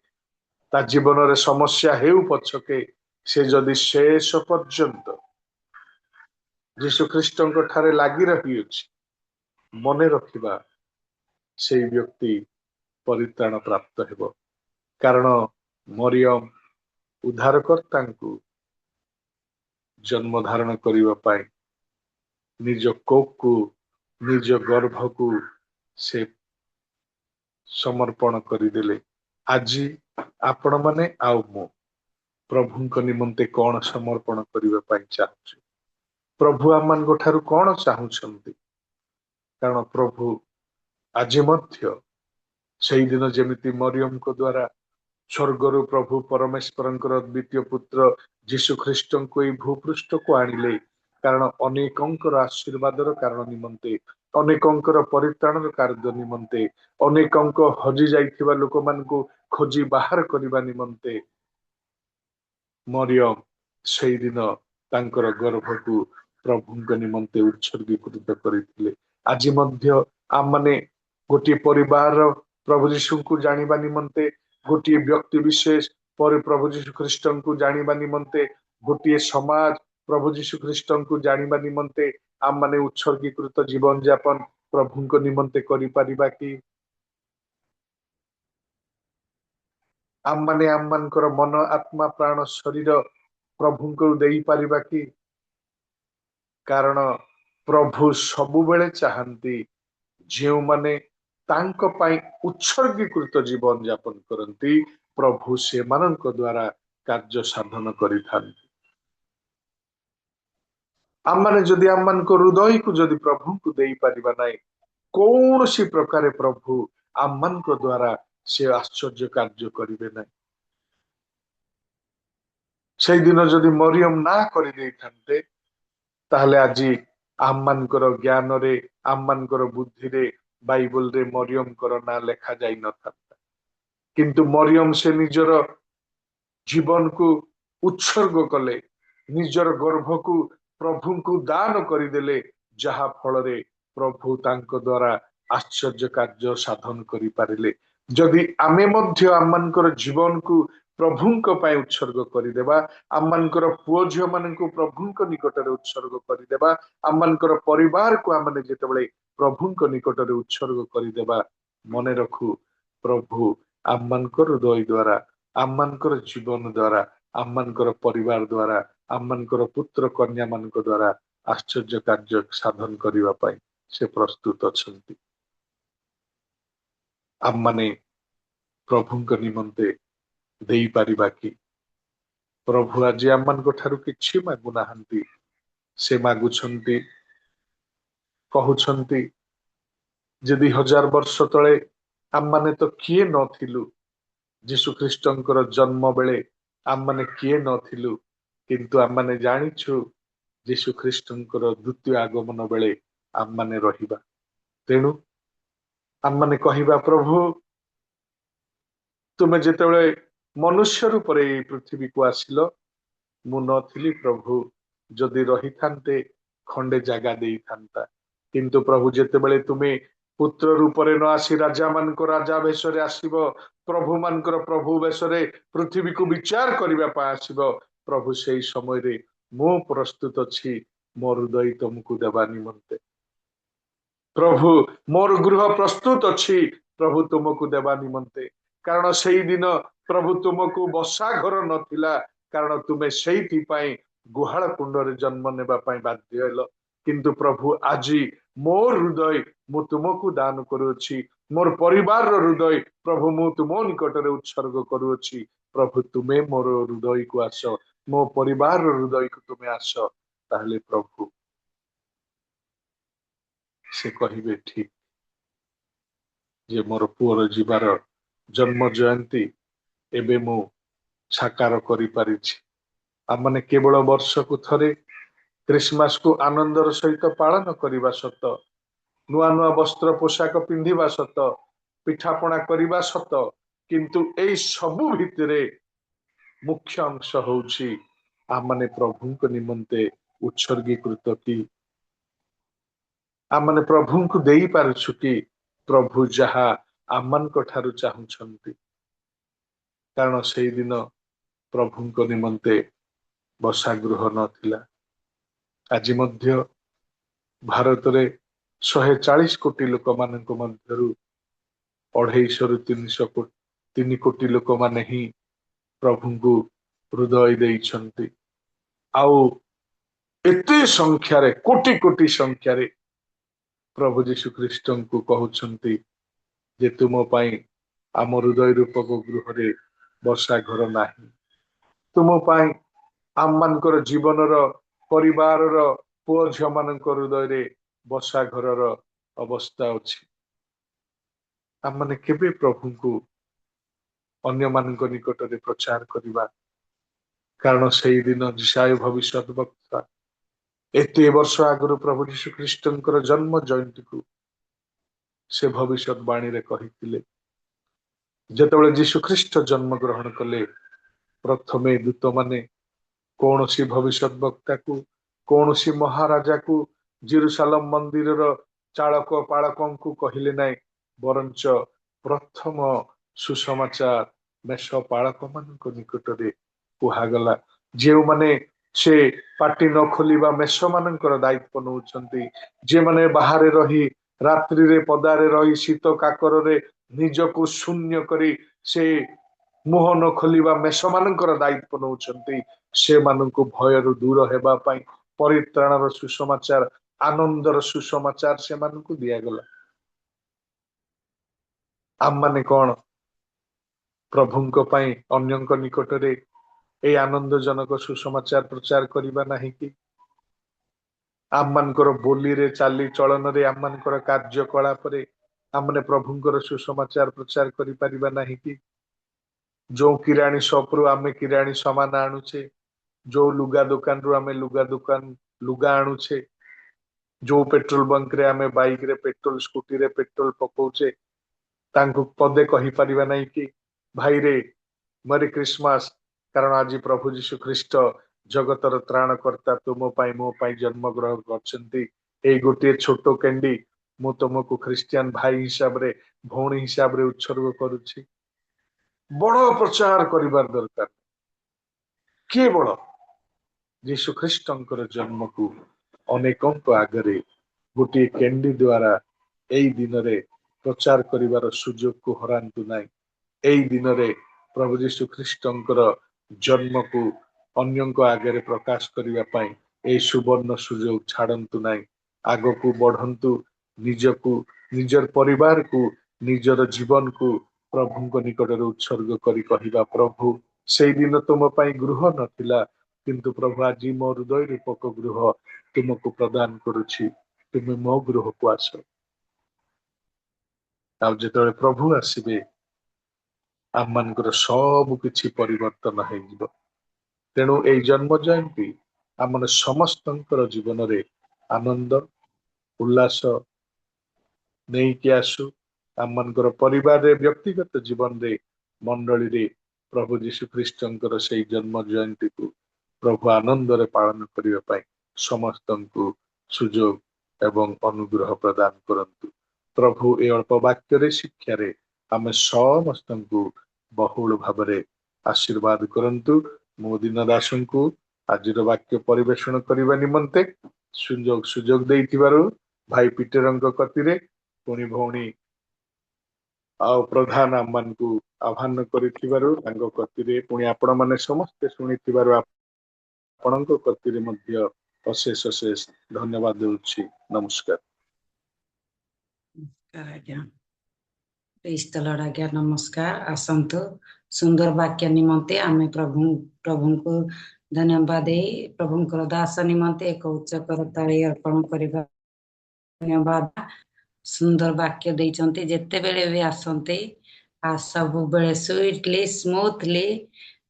ता जीवन रे समस्या हेउ पछके से जदि शेष पर्यंत यीशु ख्रिस्टन को ठारे लागि रहिएछि मने रखिबा से व्यक्ति परित्राण प्राप्त हेबो कारण मरियम उद्धारकर्ता को जन्म धारण करिबा पाई निज कोक को निज गर्भ को से समर्पण करिदेले आज आपण माने आउ मो प्रभु निमंते कौन समर्पण करिबा पाई चाहछु प्रभु आमान ठारू कौन चाहुछंती कारण प्रभु आज मध्य सेई दिन जेमिति मरियम को द्वारा स्वर्गरु प्रभु परमेश्वरंकर द्वितीय पुत्र यीशु ख्रिस्टन को ई भूपृष्ठ को आनिले कारण अनेकंकर आशीर्वादर कारण निमंते अनेकंकर परित्राणर कार्य निमंते अनेकंक हजि जाइथिबा लोक मानकु खोजी बाहर करबा निमंते मरियम सेई दिन तांकर गर्भ को प्रभुंक निमंते उत्सर्गीकृत करिथिले आज मध्य आम माने गोटे परिवार प्रभु यीशु को जानिबा निमंते गोटे व्यक्ति विशेष पर प्रभु यीशु ख्रिस्टन को जानिबा निमंते गोटे समाज प्रभु यीशु ख्रिस्टन को जानिबा निमंते आम माने उत्सर्गीकृत जीवन यापन प्रभुंक निमंते करि परिबा कि आम माने आम मानकर मन आत्मा प्राण शरीर प्रभुंक देई परिबा कि कारण प्रभु सबु बेले चाहंती जेउ माने तांको पाई उत्सर्गीकृत जीवन यापन करती प्रभु से मानक द्वारा कार्य साधन करिथांती आमने जदि आम हृदय को जदि प्रभु को दे पारिबा नाही कौन सी प्रकार प्रभु आम मान द्वारा से आश्चर्य कार्य करिवे नाही से दिन जदि मरियम ना करि देई थांते ताहले आज आम मानकर ज्ञान रे आम मानकर बुद्धि रे बाइबल रे मरियम कर ना लेखा जाई न थांता किंतु मरियम से निजर जीवन को उत्सर्ग कले निजर गर्भ को प्रभु को दान करदेले जहा फल रे प्रभु तांको द्वारा आश्चर्य कार्य साधन करि पारिले जदि आमे मध्य आमମାନଙ୍କର जीवन को प्रभुଙ୍କ ପାଇଁ उत्सर्ग କରିଦେବା आमମାନଙ୍କର पुओ झियो ମାନଙ୍କୁ प्रभुଙ୍କ निकटରେ उत्सर्ग କରିଦେବା आमମାନଙ୍କର परिवारକୁ आमने ଯେତେବେଳେ प्रभुଙ୍କ निकटରେ उत्सर्ग କରିଦେବା ମନେ ରଖୁ प्रभु आमମାନଙ୍କର हृदय द्वारा आमମାନଙ୍କର जीवन द्वारा आमମାନଙ୍କର परिवार द्वारा आमମାନଙ୍କର पुत्र कन्या ମାନଙ୍କ द्वारा आश्चर्य कार्य साधन करिवा ପାଇଁ से प्रस्तुत अछंती आम माने प्रभुଙ୍କ निमंते देई पारिबा कि प्रभु आज आम ମାନଙ୍କ ठारू किछि मागु नाहंती से मागुछंती कहउछंती यदि 1000 वर्ष तळे आम माने तो किए नथिलु जीशु ख्रीष्टंकर जन्म बेले आम माने किए नथिलु किंतु आम माने जानिछु जीशु ख्रीष्टंकर द्वितीय आगमन बेले आम माने रहिबा तेणु आम माने कहिबा प्रभु तुमे जेतेबेले मनुष्य रूप रे पृथ्वी को आसिलो मु नथिली प्रभु जदि रही थांते खंडे जगह देई थांता किंतु प्रभु जेतेबेले तुमे पुत्र रूप रे न आसी राजा मानक राजा वेश रे आसीबो प्रभु मानकर प्रभु वेश रे पृथ्वी को विचार करिबा पा आसीबो प्रभु सेई समय रे मु प्रस्तुत अछि मोर हृदय तुमको देबा निमंते प्रभु मोर गृह प्रस्तुत अछि प्रभु तुमको देबा निमंते कारण सेई दिन प्रभु तुमको बसा घर नथिला कारण तुमे सेइथि पई गुहाल कुंड रे जन्म नेबा पई बाध्य हेलो किंतु प्रभु आजी मोर हृदय मु तुमको दान करूछि मोर परिवार रो हृदय प्रभु मु तुमो निकट रे उत्सर्ग करूछि प्रभु तुमे मोर हृदय को आस मो परिवार रो हृदय को तुमे आस ताहले प्रभु से कहिबे ठीक जे मोर पुअर जीवार जन्म जयंती एबे मु साकार करि पारिछि आमने केवल वर्ष को थरे क्रिसमस को आनंदर सहित पालन करिबा सत नुआ नुआ वस्त्र पोशाक पिंधिबा सत पिठापଣା करिबा सत किंतु एई सबु भितरे मुख्य अंश होउछि आमने प्रभुଙ୍କ निमंते उत्सर्गीकृत की आमने प्रभुଙ୍କୁ देई पारुछु कि प्रभु जहा आमनको ठारू चाहुछंती कारण सेई दिन प्रभुଙ୍କ निमंते बसा गृह नथिला आज मध्य भारत रे 140 कोटी लोक मानक मध्यरु 250 रु 3 कोटी लोक माने ही प्रभुଙ୍କୁ हृदय देइछंती आउ एते संख्या रे कोटी कोटी संख्या रे प्रभु जीशु ख्रीष्टन को कहउछंती जे तुम पाई आम हृदय रूपक गृह रे बसा घर नाही तुम पाई आम मानकर जीवन रो परिवार रो पुओ झियो मानक हृदय रे बसा घर रो अवस्था अछि आम माने केबे प्रभु को अन्य मानक निकट रे प्रचार करिबा कारण सेई दिन जिसाय भविष्यत वक्ता एते वर्ष आगु प्रभु जीशु ख्रीष्टंकर जन्म जयंती को से भविष्यवाणी रे कहिथिले जेतेबेले जीशु ख्रीष्ट जन्म ग्रहण कले प्रथमे दूत माने कौन सी भविष्यत वक्ता को कौन सी महाराजा को जेरूशलेम मंदिर रो चालक पालकों को कहिले नाय बरंच प्रथम सुसमाचार मेष पालक मानक निकट रे कुहागला जे माने से पाटी न खोलिबा मेष मानकर दायित्व नउछंती जे माने बाहर रही रात्रि रे पदारे रही शीत काकर रे निजको शून्य करी से मुह न खोलिबा मेष मानकर दायित्व नउछंती से माननको भयरु दूर हेबा पई परित्राणर सुसमाचार आनंदर सुसमाचार से माननको दिया गला आम माने कोन प्रभुଙ୍କ पई अन्यଙ୍କ निकट रे ए आनंदजनक सुसमाचार प्रचार करिबा नाही कि ଆମମାନଙ୍କର ବୋଲିରେ ଚାଲି ଚଳନରେ ଆମମାନଙ୍କର କାର୍ଯ୍ୟକଳାପରେ ଆମେ ପ୍ରଭୁଙ୍କର ସୁସମାଚାର ପ୍ରଚାର କରିପାରିବା ନାହିଁ କି? ଯୋଉ କିରାଣୀ ସପରୁ ଆମେ କିରାଣୀ ସାମାନ ଆଣୁଛେ, ଯୋଉ ଲୁଗା ଦୋକାନରୁ ଆମେ ଲୁଗା ଆଣୁଛେ, ଯୋଉ पेट्रोल बंक रे आमे बाइक रे पेट्रोल स्कूटी रे पेट्रोल पकाउछे तांको पदे कहि परिबा नहीं कि भाई रे मरी क्रिसमस, कारण आज प्रभु जीशु ख्रीष्ट जगतर त्राणकर्ता तुम पाई मो पाई जन्म ग्रहण करछन्ती। एई गोटे छोटो कैंडी मु तुमको ख्रिस्टियन भाई हिसाब रे भौणी हिसाब रे उत्सर्ग करुछि। बड़ प्रचार करिबार दरकार केवल जीशु ख्रीष्टंकर जन्म को अनेकंक आगरे गोटे कैंडी द्वारा एई दिन रे प्रचार करिवार सुजोग को हरांतु नाही। एई दिन रे प्रभु जीशु ख्रीष्टंकर जन्म को अन्यंक आगरे प्रकाश करिवा पाई एई सुवर्ण सुजोग छाड़ंतु नाही। आगो को बढ़ंतु, निजको निजर परिवार को निजर जीवन को प्रभुଙ୍କ निकटରେ उत्सर्ग କରି କହିବା प्रभु सेई दिन तुम पाई गृह नथिला किंतु प्रभु आज मो हृदय रूपक गृह तुमको प्रदान करुछि, तुम मो गृह को आस। आउ जेतବେଳେ प्रभु आसीबे आम मानकर सब किछि परिवर्तन हेजिबो। तेणु एई जन्म जयंती आमन समस्तंकर जीवन रे आनंद उल्लास नेइके आसु। आम मानकर परिवार रे व्यक्तिगत जीवन रे मंडली रे प्रभु जीशु ख्रीष्टंकर सेई जन्म जयंती को प्रभु आनंद रे पालन करिवा पाई समस्तंकु सुजोग एवं अनुग्रह प्रदान करंतु। प्रभु ए अल्प वाक्य रे शिक्षा रे आमे समस्तंकु बहुल भाबरे आशीर्वाद करंतु। मो दिन दासंकु आजिर वाक्य परिवेषण करबा निमंते सुजोग देइथिबारु भाई पीटरंक कतिरे पुनि भौणी आउ प्रधान आम्मान को आह्वान करिथिबारु तांको कतिरे पुनि आपण माने समस्त सुनिथिबारु आपणଙ୍କ कतिरे मध्य अशेष अशेष धन्यवाद देउछि। नमस्कार। आज्ञा प्रेज द लॉर्ड। आज्ञा नमस्कार। आसंतु सुंदर वाक्य निमंते आमे प्रभु को धन्यवाद दे प्रभुଙ୍କର दास निमंते एक उच्च करताଳି अर्पण करिबा। धन्यवाद। सुंदर वाक्य देइचंती जेते बेले भी आसंती आ सब बेले स्वीटली स्मूथली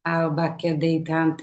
आ वाक्य देइथांती।